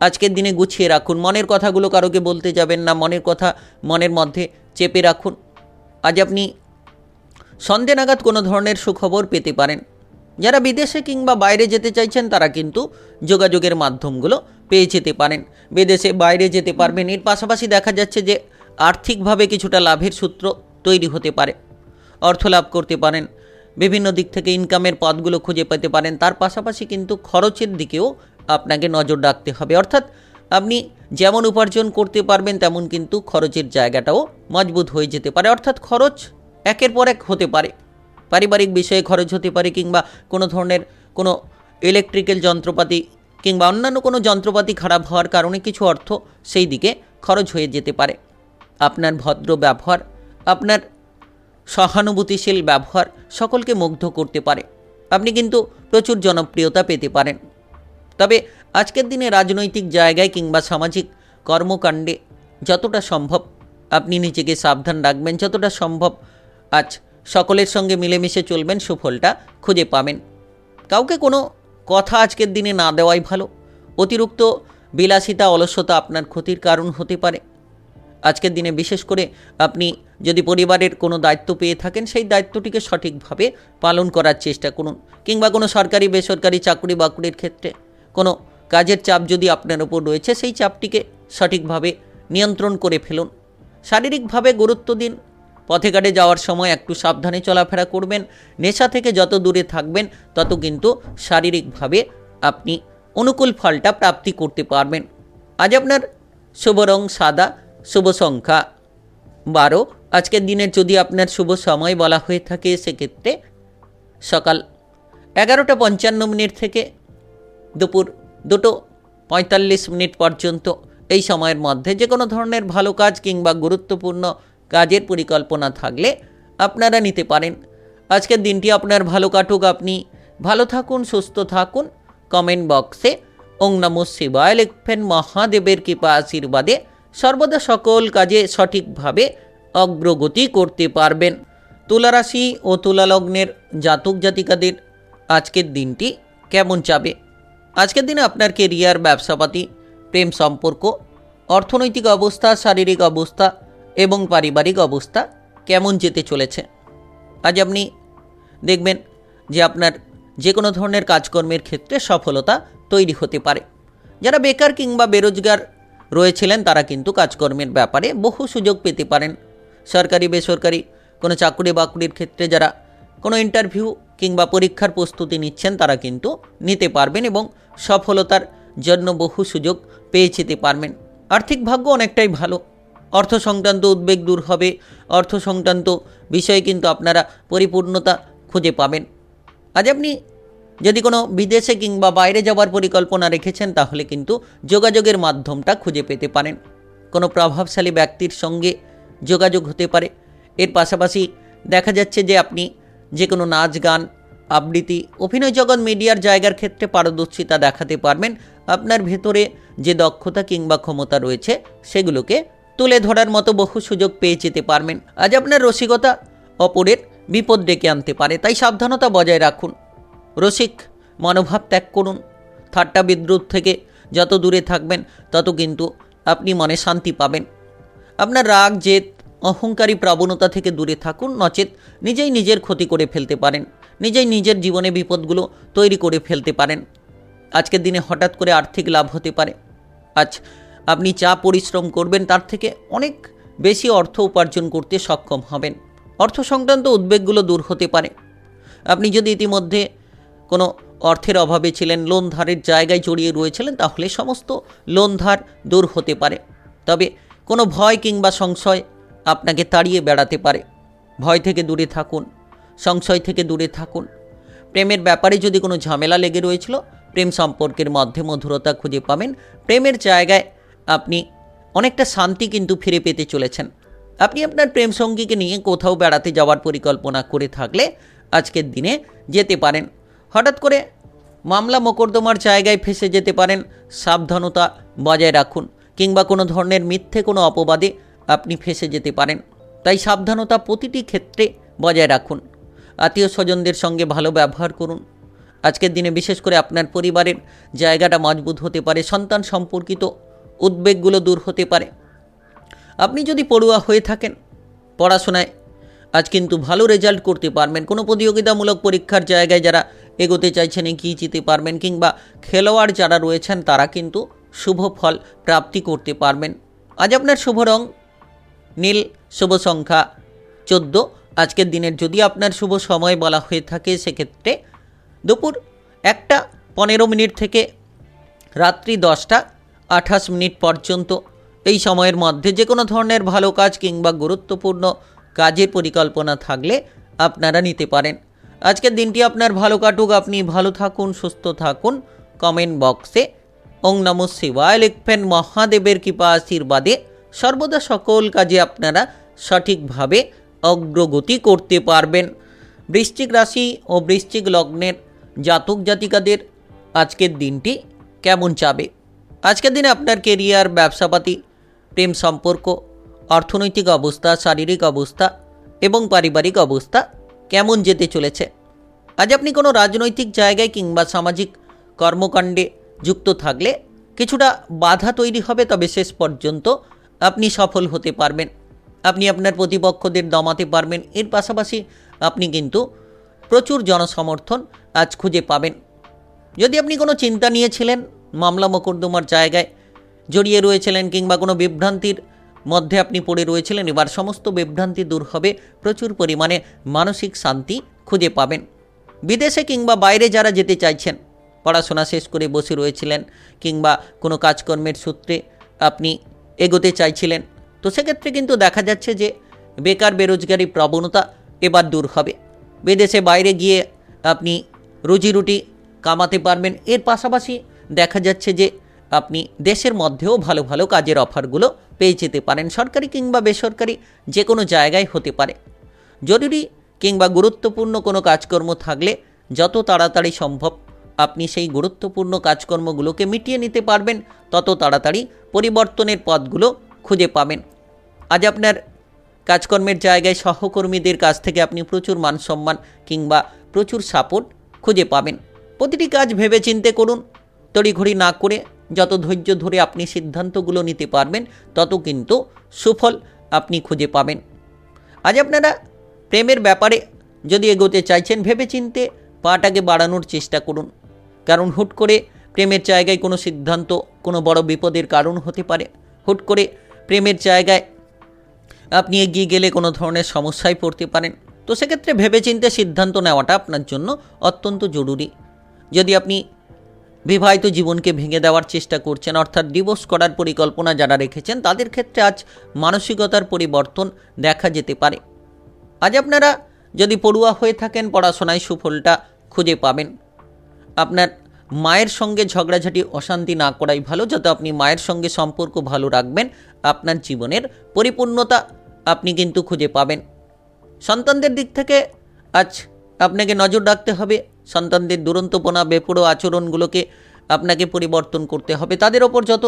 Speaker 1: আজকের দিনে গুছিয়ে রাখুন, মনের কথাগুলো কারোকে বলতে যাবেন না, মনের কথা মনের মধ্যে চেপে রাখুন। আজ আপনি সন্ধ্যে নাগাদ কোনো ধরনের সুখবর পেতে পারেন। যারা বিদেশে কিংবা বাইরে যেতে চাইছেন তারা কিন্তু যোগাযোগের মাধ্যমগুলো পেয়ে যেতে পারেন, বিদেশে বাইরে যেতে পারবেন। এর পাশাপাশি দেখা যাচ্ছে যে আর্থিকভাবে কিছুটা লাভের সূত্র তৈরি হতে পারে, অর্থ লাভ করতে পারেন, বিভিন্ন দিক থেকে ইনকামের পথগুলো খুঁজে পেতে পারেন। তার পাশাপাশি কিন্তু খরচের দিকেও আপনাকে নজর রাখতে হবে, অর্থাৎ আপনি যেমন উপার্জন করতে পারবেন তেমন কিন্তু খরচের জায়গাটাও মজবুত হয়ে যেতে পারে। অর্থাৎ খরচ একের পর এক হতে পারে, পারিবারিক বিষয়ে খরচ হতে পারে, কিংবা কোনো ধরনের কোনো ইলেকট্রিক্যাল যন্ত্রপাতি কিংবা অন্যান্য কোনো যন্ত্রপাতি খারাপ হওয়ার কারণে কিছু অর্থ সেই দিকে খরচ হয়ে যেতে পারে। আপনার ভদ্র ব্যবহার, আপনার সহানুভূতিশীল ব্যবহার সকলকে মুগ্ধ করতে পারে। আপনি কিন্তু প্রচুর জনপ্রিয়তা পেতে পারেন। তবে আজকের দিনে রাজনৈতিক জায়গায় কিংবা সামাজিক কর্মকাণ্ডে যতটা সম্ভব আপনি নিজেকে সাবধান রাখবেন, যতটা সম্ভব আজ সকলের সঙ্গে মিলেমিশে চলবেন, সুফলটা খুঁজে পাবেন। কাউকে কোনো কথা আজকের দিনে না দেওয়াই ভালো। অতিরিক্ত বিলাসিতা, অলসতা আপনার ক্ষতির কারণ হতে পারে। আজকের দিনে বিশেষ করে আপনি যদি পরিবারের কোনো দায়িত্ব পেয়ে থাকেন, সেই দায়িত্বটিকে সঠিকভাবে পালন করার চেষ্টা করুন, কিংবা কোনো সরকারি বেসরকারি চাকরি বাকরির ক্ষেত্রে কোনো কাজের চাপ যদি আপনার ওপর রয়েছে, সেই চাপটিকে সঠিকভাবে নিয়ন্ত্রণ করে ফেলুন। শারীরিকভাবে গুরুত্ব দিন। পথে ঘাটে যাওয়ার সময় একটু সাবধানে চলাফেরা করবেন। নেশা থেকে যত দূরে থাকবেন তত কিন্তু শারীরিকভাবে আপনি অনুকূল ফলটা প্রাপ্তি করতে পারবেন। আজ আপনার শুভ রং সাদা, শুভ সংখ্যা 12। আজকের দিনের যদি আপনার শুভ সময় বলা হয়ে থাকে, সেক্ষেত্রে সকাল 11:55 থেকে দুপুর 2:45 পর্যন্ত এই সময়ের মধ্যে যে কোনো ধরনের ভালো কাজ কিংবা গুরুত্বপূর্ণ কাজের পরিকল্পনা থাকলে আপনারা নিতে পারেন। আজকের দিনটি আপনার ভালো কাটুক, আপনি ভালো থাকুন, সুস্থ থাকুন। কমেন্ট বক্সে ওং নমঃ শিবায় লিখবেন। মহাদেবের কৃপা আশীর্বাদে সর্বদা সকল কাজে সঠিকভাবে অগ্রগতি করতে পারবেন। তুলা রাশি ও তুলা লগ্নের জাতক জাতিকাদের আজকের দিনটি কেমন যাবে? আজকের দিনে আপনার কেরিয়ার, ব্যবসাপাতি, প্রেম সম্পর্ক, অর্থনৈতিক অবস্থা, শারীরিক অবস্থা এবং পারিবারিক অবস্থা কেমন যেতে চলেছে? আজ আপনি দেখবেন যে আপনার যে কোনো ধরনের কাজকর্মের ক্ষেত্রে সফলতা তৈরি হতে পারে। যারা বেকার কিংবা বেরোজগার রয়েছিলেন তারা কিন্তু কাজকর্মের ব্যাপারে বহু সুযোগ পেতে পারেন। সরকারি বেসরকারি কোনো চাকরি বাকরির ক্ষেত্রে যারা কোনো ইন্টারভিউ কিংবা পরীক্ষার প্রস্তুতি নিচ্ছেন তারা কিন্তু নিতে পারবেন এবং সফলতার জন্য বহু সুযোগ পেয়ে যেতে পারবেন। আর্থিক ভাগ্য অনেকটাই ভালো। অর্থ সংক্রান্ত উদ্বেগ দূর হবে। অর্থ সংক্রান্ত বিষয়ে কিন্তু আপনারা পরিপূর্ণতা খুঁজে পাবেন। আজ আপনি যদি কোনো বিদেশে কিংবা বাইরে যাওয়ার পরিকল্পনা রেখেছেন তাহলে কিন্তু যোগাযোগের মাধ্যমটা খুঁজে পেতে পারেন। কোনো প্রভাবশালী ব্যক্তির সঙ্গে যোগাযোগ হতে পারে। এর পাশাপাশি দেখা যাচ্ছে যে আপনি যে কোনো নাচ, গান, আবৃত্তি, অভিনয় জগৎ, মিডিয়ার জায়গার ক্ষেত্রে পারদর্শিতা দেখাতে পারবেন। আপনার ভেতরে যে দক্ষতা কিংবা ক্ষমতা রয়েছে সেগুলোকে তুলে ধরার মতো বহু সুযোগ পেয়ে যেতে পারবেন। আজ আপনার রসিকতা অপরের বিপদ ডেকে আনতে পারে, তাই সাবধানতা বজায় রাখুন। রসিক মনোভাব ত্যাগ করুন। ঠাট্টা বিদ্রুপ থেকে যত দূরে থাকবেন তত কিন্তু আপনি মনে শান্তি পাবেন। আপনার রাগ, জেদ, অহংকারী প্রবণতা থেকে দূরে থাকুন, নচেত নিজেই নিজের ক্ষতি করে ফেলতে পারেন, নিজেই নিজের জীবনে বিপদগুলো তৈরি করে ফেলতে পারেন। আজকের দিনে হঠাৎ করে আর্থিক লাভ হতে পারে। আজ আপনি যা পরিশ্রম করবেন তার থেকে অনেক বেশি অর্থ উপার্জন করতে সক্ষম হবেন। অর্থ সংক্রান্ত উদ্বেগগুলো দূর হতে পারে। আপনি যদি ইতিমধ্যে কোনো অর্থের অভাবে ছিলেন, লোন ধারের জায়গায় জড়িয়ে রয়েছিলেন, তাহলে সমস্ত লোন ধার দূর হতে পারে। তবে কোনো ভয় কিংবা সংশয় আপনাকে তাড়িয়ে বেড়াতে পারে। ভয় থেকে দূরে থাকুন, সংশয় থেকে দূরে থাকুন। প্রেমের ব্যাপারে যদি কোনো ঝামেলা লেগে রয়েছিল, প্রেম সম্পর্কের মধ্যে মধুরতা খুঁজে পাবেন। প্রেমের জায়গায় আপনি অনেকটা শান্তি কিন্তু ফিরে পেতে চলেছেন। আপনি আপনার প্রেম সঙ্গীকে নিয়ে কোথাও বেড়াতে যাওয়ার পরিকল্পনা করে থাকলে আজকের দিনে যেতে পারেন। হঠাৎ করে মামলা মোকদ্দমার জায়গায় ফেসে যেতে পারেন, সাবধানতা বজায় রাখুন। কিংবা কোনো ধরনের মিথ্যে কোনো অপবাদে আপনি ফেসে যেতে পারেন, তাই সাবধানতা প্রতিটি ক্ষেত্রে বজায় রাখুন। আত্মীয় স্বজনদের সঙ্গে ভালো ব্যবহার করুন। আজকের দিনে বিশেষ করে আপনার পরিবারের জায়গাটা মজবুত হতে পারে। সন্তান সম্পর্কিত উদ্বেগগুলো দূর হতে পারে। আপনি যদি পড়ুয়া হয়ে থাকেন, পড়াশোনায় আজ কিন্তু ভালো রেজাল্ট করতে পারবেন। কোনো প্রতিযোগিতামূলক পরীক্ষার জায়গায় যারা এগোতে চাইছেন এগিয়ে যেতে পারবেন। কিংবা খেলোয়াড় যারা রয়েছেন তারা কিন্তু শুভ ফল প্রাপ্তি করতে পারবেন। আজ আপনার শুভ রং নীল, শুভ সংখ্যা 14। আজকের দিনের যদি আপনার শুভ সময় বলা হয়ে থাকে সেক্ষেত্রে দুপুর 1:15 থেকে রাত্রি 10:28 পর্যন্ত। এই সময়ের মধ্যে যে কোনো ধরনের ভালো কাজ কিংবা গুরুত্বপূর্ণ কাজের পরিকল্পনা থাকলে আপনারা নিতে পারেন। আজকের দিনটি আপনার ভালো কাটুক, আপনি ভালো থাকুন, সুস্থ থাকুন। কমেন্ট বক্সে ওং নমঃ শিবায় লিখবেন। মহাদেবের কৃপা আশীর্বাদে সর্বদা সকল কাজে আপনারা সঠিকভাবে অগ্রগতি করতে পারবেন। বৃশ্চিক রাশি ও বৃশ্চিক লগ্নের জাতক জাতিকাদের আজকের দিনটি কেমন যাবে? আজকের দিনে আপনার কেরিয়ার, ব্যবসাপাতি, প্রেম সম্পর্ক, অর্থনৈতিক অবস্থা, শারীরিক অবস্থা এবং পারিবারিক অবস্থা কেমন যেতে চলেছে? আজ আপনি কোনো রাজনৈতিক জায়গায় কিংবা সামাজিক কর্মকাণ্ডে যুক্ত থাকলে কিছুটা বাধা তৈরি হবে, তবে শেষ পর্যন্ত আপনি সফল হতে পারবেন। আপনি আপনার প্রতিপক্ষদের দমাতে পারবেন। এর পাশাপাশি আপনি কিন্তু প্রচুর জনসমর্থন আজ খুঁজে পাবেন। যদি আপনি কোনো চিন্তা নিয়েছিলেন, মামলা মোকদ্দমার জায়গায় জড়িয়ে রয়েছিলেন কিংবা কোনো বিভ্রান্তির মধ্যে আপনি পড়ে রয়েছিলেন, এবার সমস্ত বিভ্রান্তি দূর হবে। প্রচুর পরিমাণে মানসিক শান্তি খুঁজে পাবেন। বিদেশে কিংবা বাইরে যারা যেতে চাইছেন, পড়াশোনা শেষ করে বসে রয়েছিলেন কিংবা কোনো কাজকর্মের সূত্রে আপনি এগোতে চাইছিলেন, তো সেক্ষেত্রে কিন্তু দেখা যাচ্ছে যে বেকার বেরোজগারি প্রবণতা এবার দূর হবে। বিদেশে বাইরে গিয়ে আপনি রুজিরুটি কামাতে পারবেন। এর পাশাপাশি দেখা যাচ্ছে যে আপনি দেশের মধ্যেও ভালো ভালো কাজের অফারগুলো পেয়ে যেতে পারেন। সরকারি কিংবা বেসরকারি যে কোনো জায়গায় হতে পারে। জরুরি কিংবা গুরুত্বপূর্ণ কোনো কাজকর্ম থাকলে যত তাড়াতাড়ি সম্ভব আপনি সেই গুরুত্বপূর্ণ কাজকর্মগুলোকে মিটিয়ে নিতে পারবেন, তত তাড়াতাড়ি পরিবর্তনের পথগুলো খুঁজে পাবেন। আজ আপনার কাজকর্মের জায়গায় সহকর্মীদের কাছ থেকে আপনি প্রচুর মান সম্মান কিংবা প্রচুর সাপোর্ট খুঁজে পাবেন। প্রতিটি কাজ ভেবেচিন্তে করুন, তড়িঘড়ি না করে যত ধৈর্য ধরে আপনি সিদ্ধান্তগুলো নিতে পারবেন তত কিন্তু সুফল আপনি খুঁজে পাবেন। আজ আপনারা প্রেমের ব্যাপারে যদি এগোতে চাইছেন, ভেবেচিন্তে পাটাকে বাড়ানোর চেষ্টা করুন, কারণ হুট করে প্রেমের জায়গায় কোনো সিদ্ধান্ত কোনো বড় বিপদের কারণ হতে পারে। হুট করে প্রেমের জায়গায় আপনি এগিয়ে গেলে কোনো ধরনের সমস্যায় পড়তে পারেন। তো সেক্ষেত্রে ভেবেচিন্তে সিদ্ধান্ত নেওয়াটা আপনার জন্য অত্যন্ত জরুরি। যদি আপনি বিবাহিত জীবনকে ভেঙে দেওয়ার চেষ্টা করছেন, অর্থাৎ ডিভোর্স করার পরিকল্পনা যারা রেখেছেন, তাদের ক্ষেত্রে আজ মানসিকতার পরিবর্তন দেখা যেতে পারে। আজ আপনারা যদি পড়ুয়া হয়ে থাকেন, পড়াশোনায় সুফলটা খুঁজে পাবেন। আপনার মায়ের সঙ্গে ঝগড়াঝাটি অশান্তি না করাই ভালো। যত আপনি মায়ের সঙ্গে সম্পর্ক ভালো রাখবেন, আপনার জীবনের পরিপূর্ণতা আপনি কিন্তু খুঁজে পাবেন। সন্তানদের দিক থেকে আজ আপনাকে নজর রাখতে হবে। সন্তানদের দুরন্তপনা, বেপরোয়া আচরণগুলোকে আপনাকে পরিবর্তন করতে হবে। তাদের ওপর যত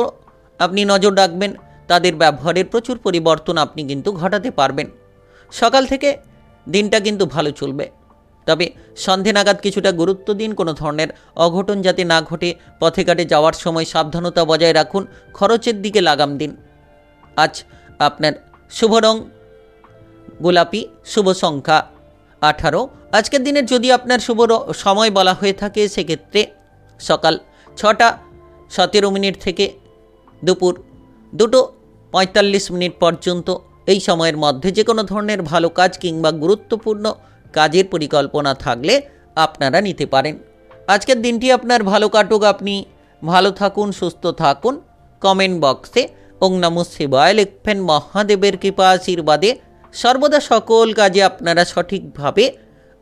Speaker 1: আপনি নজর রাখবেন, তাদের ব্যবহারের প্রচুর পরিবর্তন আপনি কিন্তু ঘটাতে পারবেন। সকাল থেকে দিনটা কিন্তু ভালো চলবে, তবে সন্ধে নাগাদ কিছুটা গুরুত্ব দিন। কোনো ধরনের অঘটন যাতে না ঘটে, পথে ঘাটে যাওয়ার সময় সাবধানতা বজায় রাখুন, খরচের দিকে লাগাম দিন। আজ আপনার শুভ রং গোলাপি, শুভ সংখ্যা 18। আজকের দিনের যদি আপনার শুভ সময় বলা হয়ে থাকে সেক্ষেত্রে সকাল 6:17 থেকে দুপুর 2:45 পর্যন্ত। এই সময়ের মধ্যে যে কোনো ধরনের ভালো কাজ কিংবা গুরুত্বপূর্ণ কাজের পরিকল্পনা থাকলে আপনারা নিতে পারেন। আজকের দিনটি আপনার ভালো কাটুক, আপনি ভালো থাকুন, সুস্থ থাকুন। কমেন্ট বক্সে ওং নমঃ শিবায় লিখবেন। মহাদেবের কৃপা আশীর্বাদে সর্বদা সকল কাজে আপনারা সঠিকভাবে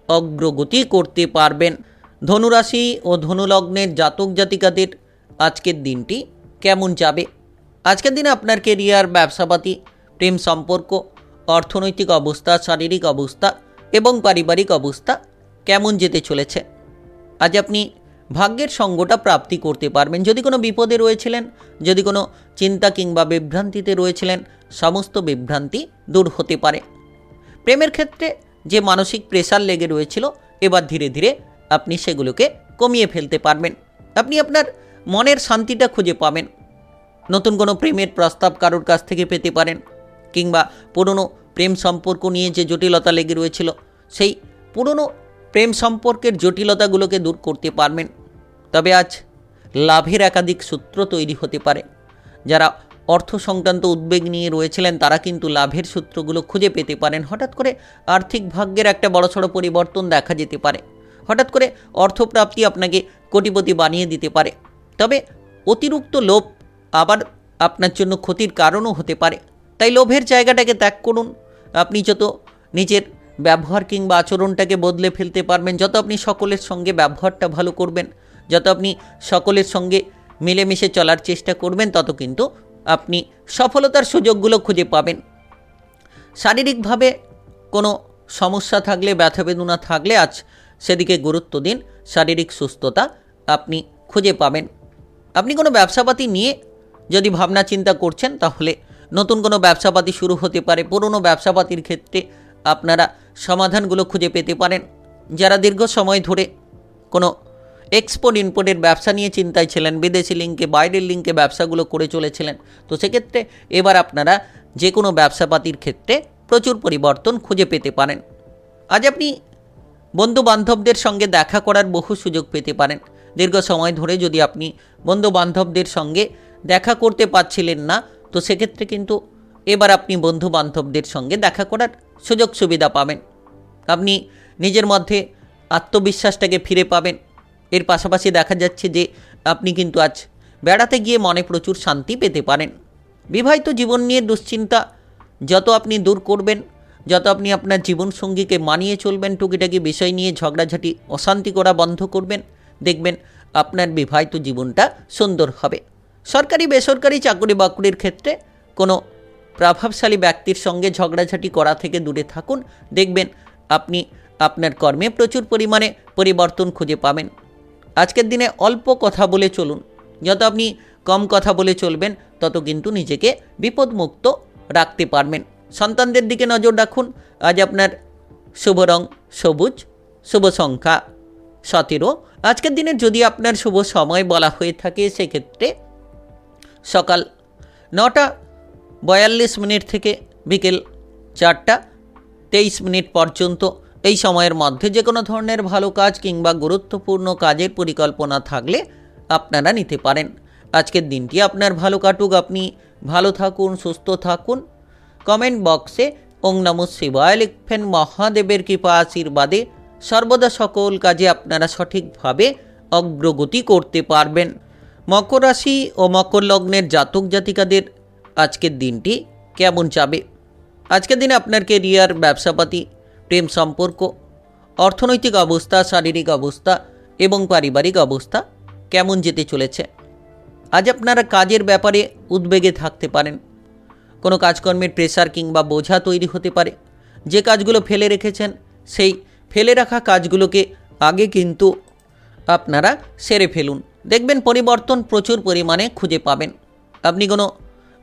Speaker 1: অগ্রগতি করতে পারবেন। ধনুরাশি ও ধনুলগ্নের জাতক জাতিকাদের আজকের দিনটি কেমন যাবে? আজকের দিনে আপনার কেরিয়ার, ব্যবসাপাতি, প্রেম সম্পর্ক, অর্থনৈতিক অবস্থা, শারীরিক অবস্থা এবং পারিবারিক অবস্থা কেমন যেতে চলেছে? আজ আপনি ভাগ্যের সঙ্গটা প্রাপ্তি করতে পারবেন। যদি কোনো বিপদে রয়েছিলেন, যদি কোনো চিন্তা কিংবা বিভ্রান্তিতে রয়েছিলেন, সমস্ত বিভ্রান্তি দূর হতে পারে। প্রেমের ক্ষেত্রে যে মানসিক প্রেসার লেগে রয়েছিল, এবার ধীরে ধীরে আপনি সেগুলোকে কমিয়ে ফেলতে পারবেন। আপনি আপনার মনের শান্তিটা খুঁজে পাবেন। নতুন কোনো প্রেমের প্রস্তাব কারোর কাছ থেকে পেতে পারেন, কিংবা পুরনো প্রেম সম্পর্ক নিয়ে যে জটিলতা লেগে রয়েছিল, সেই পুরনো প্রেম সম্পর্কের জটিলতাগুলোকে দূর করতে পারবেন। তবে আজ লাভের একাধিক সূত্র তৈরি হতে পারে। যারা অর্থ সংক্রান্ত উদ্বেগ নিয়ে রয়েছিলেন, তারা কিন্তু লাভের সূত্রগুলো খুঁজে পেতে পারেন। হঠাৎ করে আর্থিক ভাগ্যের একটা বড়সড় পরিবর্তন দেখা যেতে পারে। হঠাৎ করে অর্থপ্রাপ্তি আপনাকে কোটিপতি বানিয়ে দিতে পারে। তবে অতিরিক্ত লোভ আবার আপনার জন্য ক্ষতির কারণও হতে পারে। তাই লোভের জায়গাটাকে ত্যাগ করুন। আপনি যত নিজের ব্যবহার কিংবা আচরণটাকে বদলে ফেলতে পারবেন, যত আপনি সকলের সঙ্গে ব্যবহারটা ভালো করবেন, যত আপনি সকলের সঙ্গে মিলেমিশে চলার চেষ্টা করবেন, তত কিন্তু আপনি সফলতার সুযোগগুলো খুঁজে পাবেন। শারীরিকভাবে কোনো সমস্যা থাকলে, ব্যথা বেদনা থাকলে আজ সেদিকে গুরুত্ব দিন। শারীরিক সুস্থতা আপনি খুঁজে পাবেন। আপনি কোনো ব্যবসাপাতি নিয়ে যদি ভাবনা চিন্তা করছেন, তাহলে নতুন কোনো ব্যবসাপাতি শুরু হতে পারে। পুরনো ব্যবসাপাতির ক্ষেত্রে আপনারা সমাধানগুলো খুঁজে পেতে পারেন। যারা দীর্ঘ সময় ধরে কোনো এক্সপোর্ট ইম্পোর্টের ব্যবসা নিয়ে চিন্তায় ছিলেন, বিদেশি লিঙ্কে, বাইরের লিঙ্কে ব্যবসাগুলো করে চলেছিলেন, তো সেক্ষেত্রে এবার আপনারা যে কোনো ব্যবসাপাতির ক্ষেত্রে প্রচুর পরিবর্তন খুঁজে পেতে পারেন। আজ আপনি বন্ধু বান্ধবদের সঙ্গে দেখা করার বহু সুযোগ পেতে পারেন। দীর্ঘ সময় ধরে যদি আপনি বন্ধু বান্ধবদের সঙ্গে দেখা করতে পারছিলেন না, তো সেক্ষেত্রে কিন্তু এবার আপনি বন্ধু বান্ধবদের সঙ্গে দেখা করার সুযোগ সুবিধা পাবেন। আপনি নিজের মধ্যে আত্মবিশ্বাসটাকে ফিরে পাবেন। এর পাশাপাশি দেখা যাচ্ছে যে আপনি কিন্তু আজ বেড়াতে গিয়ে মনে প্রচুর শান্তি পেতে পারেন। বিবাহিত জীবন নিয়ে দুশ্চিন্তা যত আপনি দূর করবেন, যত আপনি আপনার জীবনসঙ্গীকে মানিয়ে চলবেন, টুকিটাকি বিষয় নিয়ে ঝগড়াঝাটি, অশান্তি করা বন্ধ করবেন, দেখবেন আপনার বিবাহিত জীবনটা সুন্দর হবে। সরকারি বেসরকারি চাকরি বাকরির ক্ষেত্রে কোনো প্রভাবশালী ব্যক্তির সঙ্গে ঝগড়াঝাটি করা থেকে দূরে থাকুন। দেখবেন আপনি আপনার কর্মে প্রচুর পরিমাণে পরিবর্তন খুঁজে পাবেন। আজকের দিনে অল্প কথা বলে চলুন। যত আপনি কম কথা বলে চলবেন, তত কিন্তু নিজেকে বিপদমুক্ত রাখতে পারবেন। সন্তানদের দিকে নজর রাখুন। আজ আপনার শুভ রং সবুজ, শুভ সংখ্যা 17। আজকের দিনে যদি আপনার শুভ সময় বলা হয়ে থাকে, সেক্ষেত্রে সকাল 9:42 থেকে বিকেল 4:23 পর্যন্ত। এই সময়ের মধ্যে যে কোনো ধরনের ভালো কাজ কিংবা গুরুত্বপূর্ণ কাজের পরিকল্পনা থাকলে আপনারা নিতে পারেন। আজকের দিনটি আপনার ভালো কাটুক, আপনি ভালো থাকুন, সুস্থ থাকুন। কমেন্ট বক্সে ওং নমঃ শিবায় লিখবেন। মহাদেবের কৃপা আশীর্বাদে সর্বদা সকল কাজে আপনারা সঠিকভাবে অগ্রগতি করতে পারবেন। মকর রাশি ও মকর লগ্নের জাতক জাতিকাদের আজকের দিনটি কেমন যাবে? আজকের দিনে আপনার কেরিয়ার, ব্যবসাপাতি, প্রেম সম্পর্ক, অর্থনৈতিক অবস্থা, শারীরিক অবস্থা এবং পারিবারিক অবস্থা কেমন যেতে চলেছে? আজ আপনারা কাজের ব্যাপারে উদ্বেগে থাকতে পারেন। কোনো কাজকর্মের প্রেসার কিংবা বোঝা তৈরি হতে পারে। যে কাজগুলো ফেলে রেখেছেন, সেই ফেলে রাখা কাজগুলোকে আগে কিন্তু আপনারা সেরে ফেলুন। দেখবেন পরিবর্তন প্রচুর পরিমাণে খুঁজে পাবেন। আপনি কোনো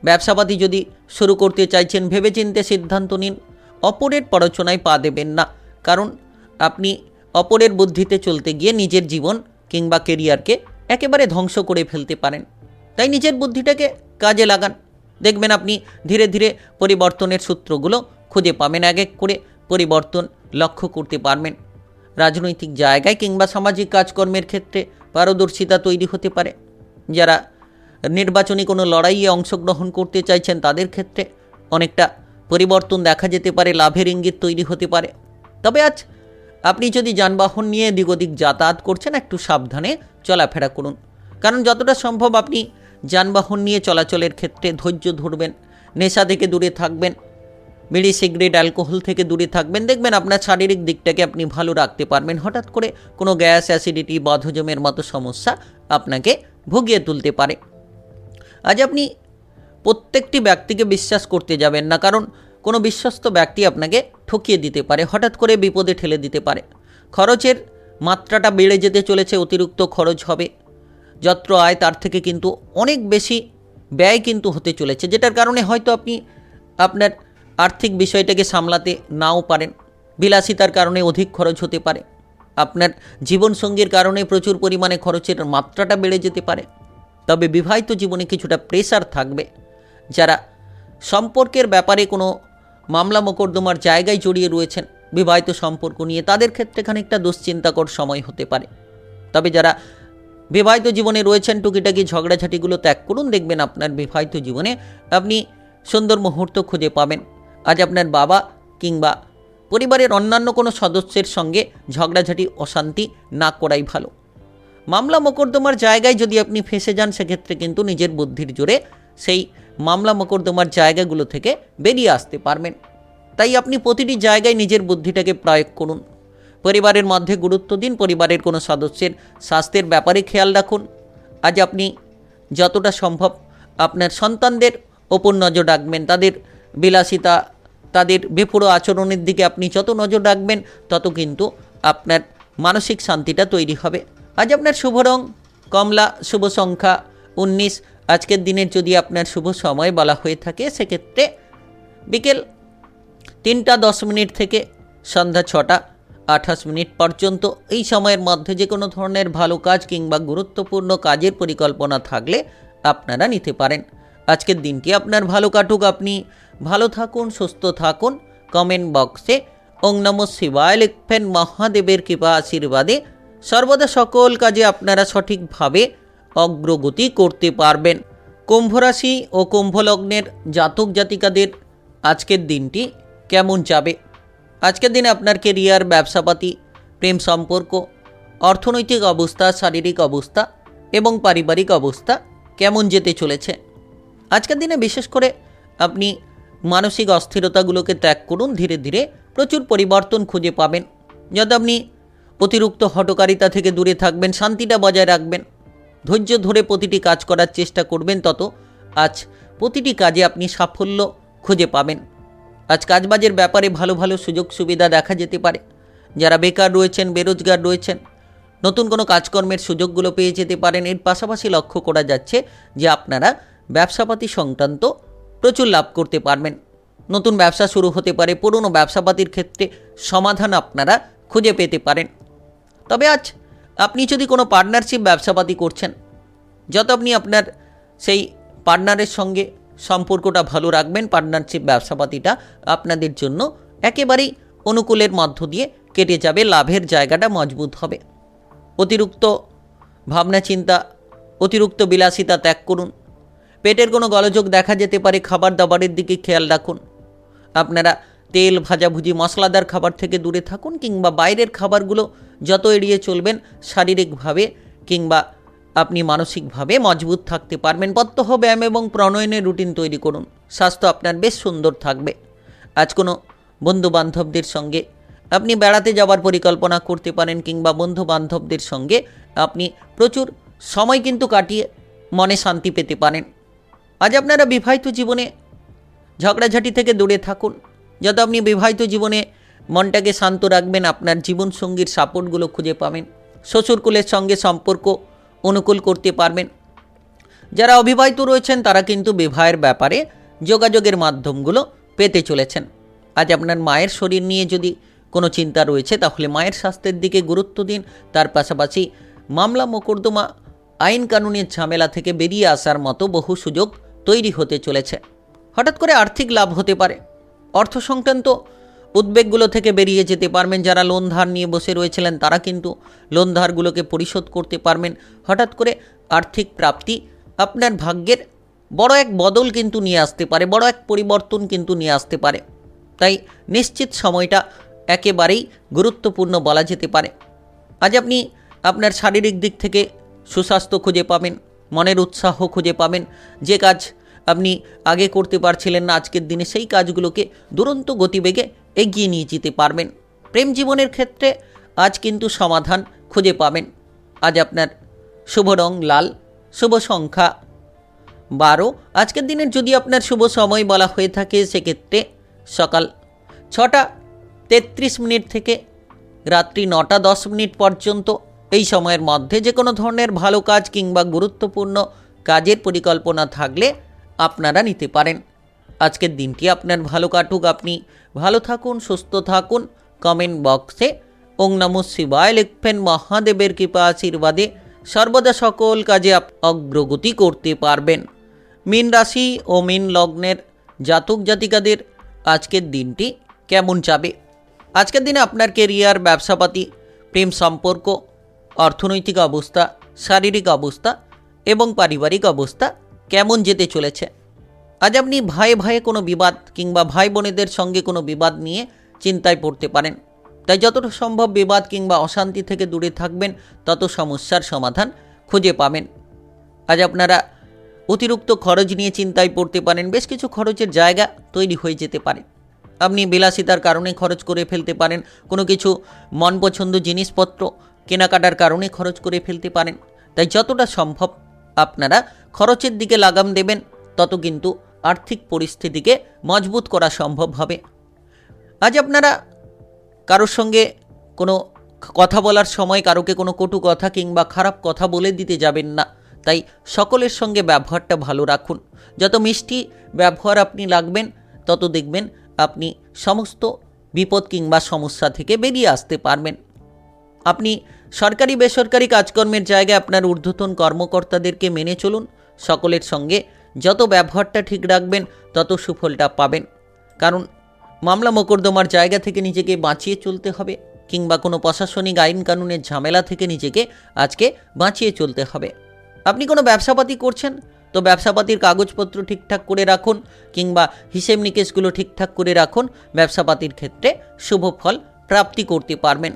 Speaker 1: ব্যবসাপাতি যদি শুরু করতে চাইছেন, ভেবেচিন্তে সিদ্ধান্ত নিন। অপরের প্ররোচনায় পা দেবেন না, কারণ আপনি অপরের বুদ্ধিতে চলতে গিয়ে নিজের জীবন কিংবা কেরিয়ারকে একেবারে ধ্বংস করে ফেলতে পারেন। তাই নিজের বুদ্ধিটাকে কাজে লাগান। দেখবেন আপনি ধীরে ধীরে পরিবর্তনের সূত্রগুলো খুঁজে পাবেন, এক এক করে পরিবর্তন লক্ষ্য করতে পারবেন। রাজনৈতিক জায়গায় কিংবা সামাজিক কাজকর্মের ক্ষেত্রে পারদর্শিতা তৈরি হতে পারে। যারা নির্বাচনী কোনো লড়াইয়ে অংশগ্রহণ করতে চাইছেন, তাদের ক্ষেত্রে অনেকটা পরিবর্তন দেখা যেতে পারে, লাভের ইঙ্গিত তৈরি হতে পারে। তবে আজ আপনি যদি যানবাহন নিয়ে এদিক ওদিক যাতায়াত করছেন, একটু সাবধানে চলাফেরা করুন। কারণ যতটা সম্ভব আপনি যানবাহন নিয়ে চলাচলের ক্ষেত্রে ধৈর্য ধরবেন, নেশা থেকে দূরে থাকবেন, বিড়ি সিগারেট অ্যালকোহল থেকে দূরে থাকবেন। দেখবেন আপনার শারীরিক দিকটাকে আপনি ভালো রাখতে পারবেন। হঠাৎ করে কোনো গ্যাস, অ্যাসিডিটি, বদহজমের মতো সমস্যা আপনাকে ভুগিয়ে তুলতে পারে। আজ আপনি প্রত্যেকটি ব্যক্তিকে বিশ্বাস করতে যাবেন না, কারণ কোনো বিশ্বস্ত ব্যক্তি আপনাকে ঠকিয়ে দিতে পারে, হঠাৎ করে বিপদে ঠেলে দিতে পারে। খরচের মাত্রাটা বেড়ে যেতে চলেছে, অতিরিক্ত খরচ হবে। যত্র আয় তার থেকে কিন্তু অনেক বেশি ব্যয় কিন্তু হতে চলেছে, যেটার কারণে হয়তো আপনি আপনার আর্থিক বিষয়টাকে সামলাতে নাও পারেন। বিলাসিতার কারণে অধিক খরচ হতে পারে। আপনার জীবনসঙ্গীর কারণে প্রচুর পরিমাণে খরচের মাত্রাটা বেড়ে যেতে পারে। তবে বিবাহিত জীবনে কিছুটা প্রেসার থাকবে। যারা সম্পর্কের ব্যাপারে কোনো মামলা মোকদ্দমার জায়গায় জড়িয়ে রয়েছেন বিবাহিত সম্পর্ক নিয়ে, তাদের ক্ষেত্রে খানিকটা দুশ্চিন্তাকর সময় হতে পারে। তবে যারা বিবাহিত জীবনে রয়েছেন, টুকিটাকি ঝগড়াঝাটিগুলো ত্যাগ করুন। দেখবেন আপনার বিবাহিত জীবনে আপনি সুন্দর মুহূর্ত খুঁজে পাবেন। আজ আপনার বাবা কিংবা পরিবারের অন্যান্য কোনো সদস্যের সঙ্গে ঝগড়াঝাটি, অশান্তি না করাই ভালো। মামলা মোকদ্দমার জায়গায় যদি আপনি ফেঁসে যান, সেক্ষেত্রে কিন্তু নিজের বুদ্ধির জোরে সেই মামলা মোকদ্দমার জায়গাগুলো থেকে বেরিয়ে আসতে পারবেন। তাই আপনি প্রতিটি জায়গায় নিজের বুদ্ধিটাকে প্রয়োগ করুন। পরিবারের মধ্যে গুরুত্ব দিন, পরিবারের কোনো সদস্যের স্বাস্থ্যের ব্যাপারে খেয়াল রাখুন। আজ আপনি যতটা সম্ভব আপনার সন্তানদের ওপর নজর রাখবেন। তাদের বিলাসিতা, তাদের বেপরোয়া আচরণের দিকে আপনি যত নজর রাখবেন, তত কিন্তু আপনার মানসিক শান্তিটা তৈরি হবে। আজ আপনার শুভ রং কমলা, শুভ সংখ্যা 19। আজকের দিনের যদি আপনার শুভ সময় বলা হয়ে থাকে, সেক্ষেত্রে বিকেল 3:10 থেকে সন্ধ্যা 6:28 পর্যন্ত। এই সময়ের মধ্যে যে কোনো ধরনের ভালো কাজ কিংবা গুরুত্বপূর্ণ কাজের পরিকল্পনা থাকলে আপনারা নিতে পারেন। আজকের দিনটি আপনার ভালো কাটুক। আপনি ভালো থাকুন, সুস্থ থাকুন। কমেন্ট বক্সে ওং নমঃ শিবায় লিখবেন। মহাদেবের কৃপা আশীর্বাদে সর্বদা সকল কাজে আপনারা সঠিকভাবে অগ্রগতি করতে পারবেন। কুম্ভ রাশি ও কুম্ভ লগ্নের জাতক জাতিকাদের আজকের দিনটি কেমন যাবে? আজকের দিনে আপনার কেরিয়ার, ব্যবসাপাতি, প্রেম সম্পর্ক, অর্থনৈতিক অবস্থা, শারীরিক অবস্থা এবং পারিবারিক অবস্থা কেমন যেতে চলেছে? আজকের দিনে বিশেষ করে আপনি মানসিক অস্থিরতাগুলোকে ত্যাগ করুন। ধীরে ধীরে প্রচুর পরিবর্তন খুঁজে পাবেন। যাতে আপনি অতিরিক্ত হঠকারিতা থেকে দূরে থাকবেন, শান্তিটা বজায় রাখবেন, ধৈর্য ধরে প্রতিটি কাজ করার চেষ্টা করবেন। তত আজ প্রতিটি কাজে আপনি সাফল্য খুঁজে পাবেন। আজ কাজবাজের ব্যাপারে ভালো ভালো সুযোগ সুবিধা দেখা যেতে পারে। যারা বেকার রয়েছেন, বেরোজগার রয়েছেন, নতুন কোনো কাজকর্মের সুযোগগুলো পেয়ে যেতে পারেন। এর পাশাপাশি লক্ষ্য করা যাচ্ছে যে আপনারা ব্যবসাপাতি সংক্রান্ত প্রচুর লাভ করতে পারবেন। নতুন ব্যবসা শুরু হতে পারে। পুরনো ব্যবসাপাতির ক্ষেত্রে সমাধান আপনারা খুঁজে পেতে পারেন। তবে আজ আপনি যদি কোনো পার্টনারশিপ ব্যবসাপাতি করছেন, যত আপনি আপনার সেই পার্টনারের সঙ্গে সম্পর্কটা ভালো রাখবেন, পার্টনারশিপ ব্যবসাপাতিটা আপনাদের জন্য একেবারেই অনুকূলের মধ্য দিয়ে কেটে যাবে। লাভের জায়গাটা মজবুত হবে। অতিরিক্ত ভাবনা চিন্তা, অতিরিক্ত বিলাসিতা ত্যাগ করুন। পেটের কোনো গোলযোগ দেখা যেতে পারে। খাবার দাবারের দিকে খেয়াল রাখুন। আপনারা তেল, ভাজাভুজি, মশলাদার খাবার থেকে দূরে থাকুন, কিংবা বাইরের খাবারগুলো যত এড়িয়ে চলবেন, শারীরিকভাবে কিংবা আপনি মানসিকভাবে মজবুত থাকতে পারবেন। প্রত্যহ ব্যায়াম এবং প্রণয়নের রুটিন তৈরি করুন। স্বাস্থ্য আপনার বেশ সুন্দর থাকবে। আজ কোনো বন্ধুবান্ধবদের সঙ্গে আপনি বেড়াতে যাওয়ার পরিকল্পনা করতে পারেন, কিংবা বন্ধুবান্ধবদের সঙ্গে আপনি প্রচুর সময় কিন্তু কাটিয়ে মনে শান্তি পেতে পারেন। আজ আপনারা বিবাহিত জীবনে ঝগড়াঝাটি থেকে দূরে থাকুন। যত আপনি বিবাহিত জীবনে মনটাকে শান্ত রাখবেন, আপনার জীবনসঙ্গীর সাপোর্টগুলো খুঁজে পাবেন। শ্বশুরকুলের সঙ্গে সম্পর্ক অনুকূল করতে পারবেন। যারা অবিবাহিত রয়েছেন, তারা কিন্তু বিবাহের ব্যাপারে যোগাযোগের মাধ্যমগুলো পেতে চলেছেন। আজ আপনার মায়ের শরীর নিয়ে যদি কোনো চিন্তা রয়েছে, তাহলে মায়ের স্বাস্থ্যের দিকে গুরুত্ব দিন। তার পাশাপাশি মামলা মোকদ্দমা, আইন কানুনের ঝামেলা থেকে বেরিয়ে আসার মতো বহু সুযোগ তৈরি হতে চলেছে। হঠাৎ করে আর্থিক লাভ হতে পারে। অর্থ সংক্রান্ত উদ্বেগগুলো থেকে বেরিয়ে যেতে পারবেন। যারা লোন ধার নিয়ে বসে রয়েছিলেন, তারা কিন্তু লোন ধারগুলোকে পরিশোধ করতে পারবেন। হঠাৎ করে আর্থিক প্রাপ্তি আপনার ভাগ্যের বড় এক বদল কিন্তু নিয়ে আসতে পারে, বড় এক পরিবর্তন কিন্তু নিয়ে আসতে পারে। তাই নিশ্চিত সময়টা একেবারেই গুরুত্বপূর্ণ বলা যেতে পারে। আজ আপনি আপনার শারীরিক দিক থেকে সুস্বাস্থ্য খুঁজে পাবেন, মনের উৎসাহ খুঁজে পাবেন। যে কাজ আপনি আগে করতে পারছিলেন না, আজকের দিনে সেই কাজগুলোকে দুরন্ত গতিবেগে এগিয়ে নিয়ে যেতে পারবেন। প্রেম জীবনের ক্ষেত্রে আজ কিন্তু সমাধান খুঁজে পাবেন। আজ আপনার শুভ রং লাল, শুভ সংখ্যা 12। আজকের দিনের যদি আপনার শুভ সময় বলা হয়ে থাকে সেক্ষেত্রে সকাল 6:33 থেকে রাত্রি 9:10 পর্যন্ত। এই সময়ের মধ্যে যে কোনো ধরনের ভালো কাজ কিংবা গুরুত্বপূর্ণ কাজের পরিকল্পনা থাকলে আপনারা নিতে পারেন। আজকের দিনটি আপনার ভালো কাটুক, আপনি ভালো থাকুন, সুস্থ থাকুন। কমেন্ট বক্সে ওং নমঃ শিবায় লিখবেন। মহাদেবের কৃপা আশীর্বাদে সর্বদা সকল কাজে অগ্রগতি করতে পারবেন। মীন রাশি ও মীন লগ্নের জাতক জাতিকাদের আজকের দিনটি কেমন যাবে? আজকের দিনে আপনার কেরিয়ার, ব্যবসাপাতি, প্রেম সম্পর্ক, অর্থনৈতিক অবস্থা, শারীরিক অবস্থা এবং পারিবারিক অবস্থা কেমন যেতে চলেছে? আজ আপনি ভাই ভাইয়ে কোনো বিবাদ কিংবা ভাই বোনেদের সঙ্গে কোনো বিবাদ নিয়ে চিন্তায় পড়তে পারেন। তাই যতটা সম্ভব বিবাদ কিংবা অশান্তি থেকে দূরে থাকবেন, তত সমস্যার সমাধান খুঁজে পাবেন। আজ আপনারা অতিরিক্ত খরচ নিয়ে চিন্তায় পড়তে পারেন। বেশ কিছু খরচের জায়গা তৈরি হয়ে যেতে পারে। আপনি বিলাসিতার কারণে খরচ করে ফেলতে পারেন, কোনো কিছু মন পছন্দ জিনিসপত্র কেনাকাটার কারণে খরচ করে ফেলতে পারেন। তাই যতটা সম্ভব আপনারা খরচের দিকে লাগাম দেবেন, তত কিন্তু আর্থিক পরিস্থিতিকে মজবুত করা সম্ভব হবে। আজ আপনারা কারোর সঙ্গে কোনো কথা বলার সময় কারোকে কোনো কটু কথা কিংবা খারাপ কথা বলে দিতে যাবেন না। তাই সকলের সঙ্গে ব্যবহারটা ভালো রাখুন। যত মিষ্টি ব্যবহার আপনি রাখবেন, তত দেখবেন আপনি সমস্ত বিপদ কিংবা সমস্যা থেকে বেরিয়ে আসতে পারবেন। আপনি সরকারি বেসরকারি কাজকর্মের জায়গায় আপনার ঊর্ধ্বতন কর্মকর্তাদেরকে মেনে চলুন। সকলের সঙ্গে যত ব্যবহারটা ঠিক রাখবেন, তত সুফলটা পাবেন। কারণ মামলা মোকদ্দমার জায়গা থেকে নিজেকে বাঁচিয়ে চলতে হবে, কিংবা কোনো প্রশাসনিক আইন কানুনের ঝামেলা থেকে নিজেকে আজকে বাঁচিয়ে চলতে হবে। আপনি কোনো ব্যবসাপাতি করছেন, তো ব্যবসাপাতির কাগজপত্র ঠিকঠাক করে রাখুন, কিংবা হিসেব নিকেশগুলো ঠিকঠাক করে রাখুন। ব্যবসাপাতির ক্ষেত্রে শুভ ফল প্রাপ্তি করতে পারবেন।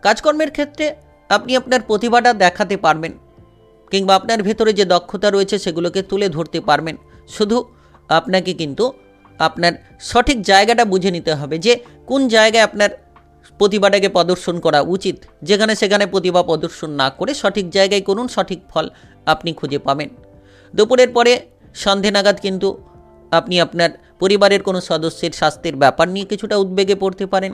Speaker 1: কাজকর্মের ক্ষেত্রে আপনি আপনার প্রতিভাটা দেখাতে পারবেন, কিংবা আপনার ভেতরে যে দক্ষতা রয়েছে সেগুলোকে তুলে ধরতে পারবেন। শুধু আপনাকে কিন্তু আপনার সঠিক জায়গাটা বুঝে নিতে হবে যে কোন জায়গায় আপনার প্রতিভাটাকে প্রদর্শন করা উচিত। যেখানে সেখানে প্রতিভা প্রদর্শন না করে সঠিক জায়গায় করুন, সঠিক ফল আপনি খুঁজে পাবেন। দুপুরের পরে সন্ধে নাগাদ কিন্তু আপনি আপনার পরিবারের কোনো সদস্যের স্বাস্থ্যের ব্যাপার নিয়ে কিছুটা উদ্বেগে পড়তে পারেন।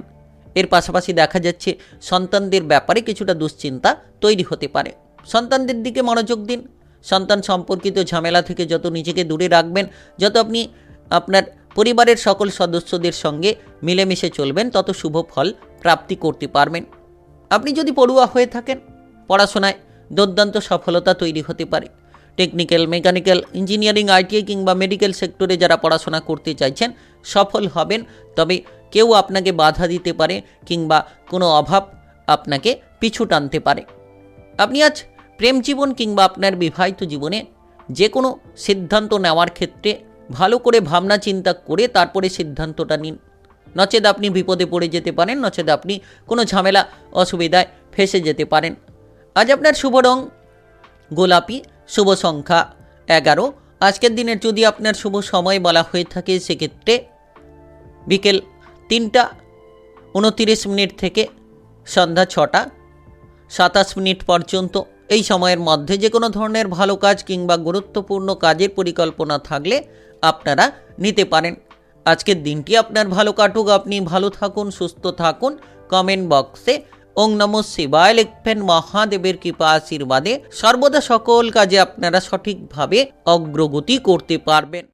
Speaker 1: এর পাশাপাশি দেখা যাচ্ছে সন্তানদের ব্যাপারে কিছুটা দুশ্চিন্তা তৈরি হতে পারে। সন্তানদের দিকে মনোযোগ দিন। সন্তান সম্পর্কিত ঝামেলা থেকে যত নিজেকে দূরে রাখবেন, যত আপনি আপনার পরিবারের সকল সদস্যদের সঙ্গে মিলেমিশে চলবেন, তত শুভ ফল প্রাপ্তি করতে পারবেন। আপনি যদি পড়ুয়া হয়ে থাকেন, পড়াশোনায় দুর্দান্ত সফলতা তৈরি হতে পারে। টেকনিক্যাল, মেকানিক্যাল, ইঞ্জিনিয়ারিং, আইটিআই কিংবা মেডিকেল সেক্টরে যারা পড়াশোনা করতে চাইছেন সফল হবেন। তবে কেউ আপনাকে বাধা দিতে পারে, কিংবা কোনো অভাব আপনাকে পিছু টানতে পারে। আপনি আজ প্রেম জীবন কিংবা আপনার বিবাহিত জীবনে যে কোনো সিদ্ধান্ত নেওয়ার ক্ষেত্রে ভালো করে ভাবনা চিন্তা করে তারপরে সিদ্ধান্তটা নিন। নচেত আপনি বিপদে পড়ে যেতে পারেন, নচেত আপনি কোনো ঝামেলা অসুবিধায় ফেসে যেতে পারেন। আজ আপনার শুভ রং গোলাপি, শুভ সংখ্যা 11। আজকের দিনের যদি আপনার শুভ সময় বলা হয়ে থাকে সেক্ষেত্রে বিকেল 3:29 থেকে সন্ধ্যা 6:27 পর্যন্ত। এই সময়ের মধ্যে যে কোনো ধরনের ভালো কাজ কিংবা গুরুত্বপূর্ণ কাজের পরিকল্পনা থাকলে আপনারা নিতে পারেন। আজকের দিনটি আপনার ভালো কাটুক, আপনি ভালো থাকুন, সুস্থ থাকুন। কমেন্ট বক্সে ওং নমঃ শিবায় লিখবেন। মহাদেবের কৃপা আশীর্বাদে সর্বদা সকল কাজে আপনারা সঠিকভাবে অগ্রগতি করতে পারবেন।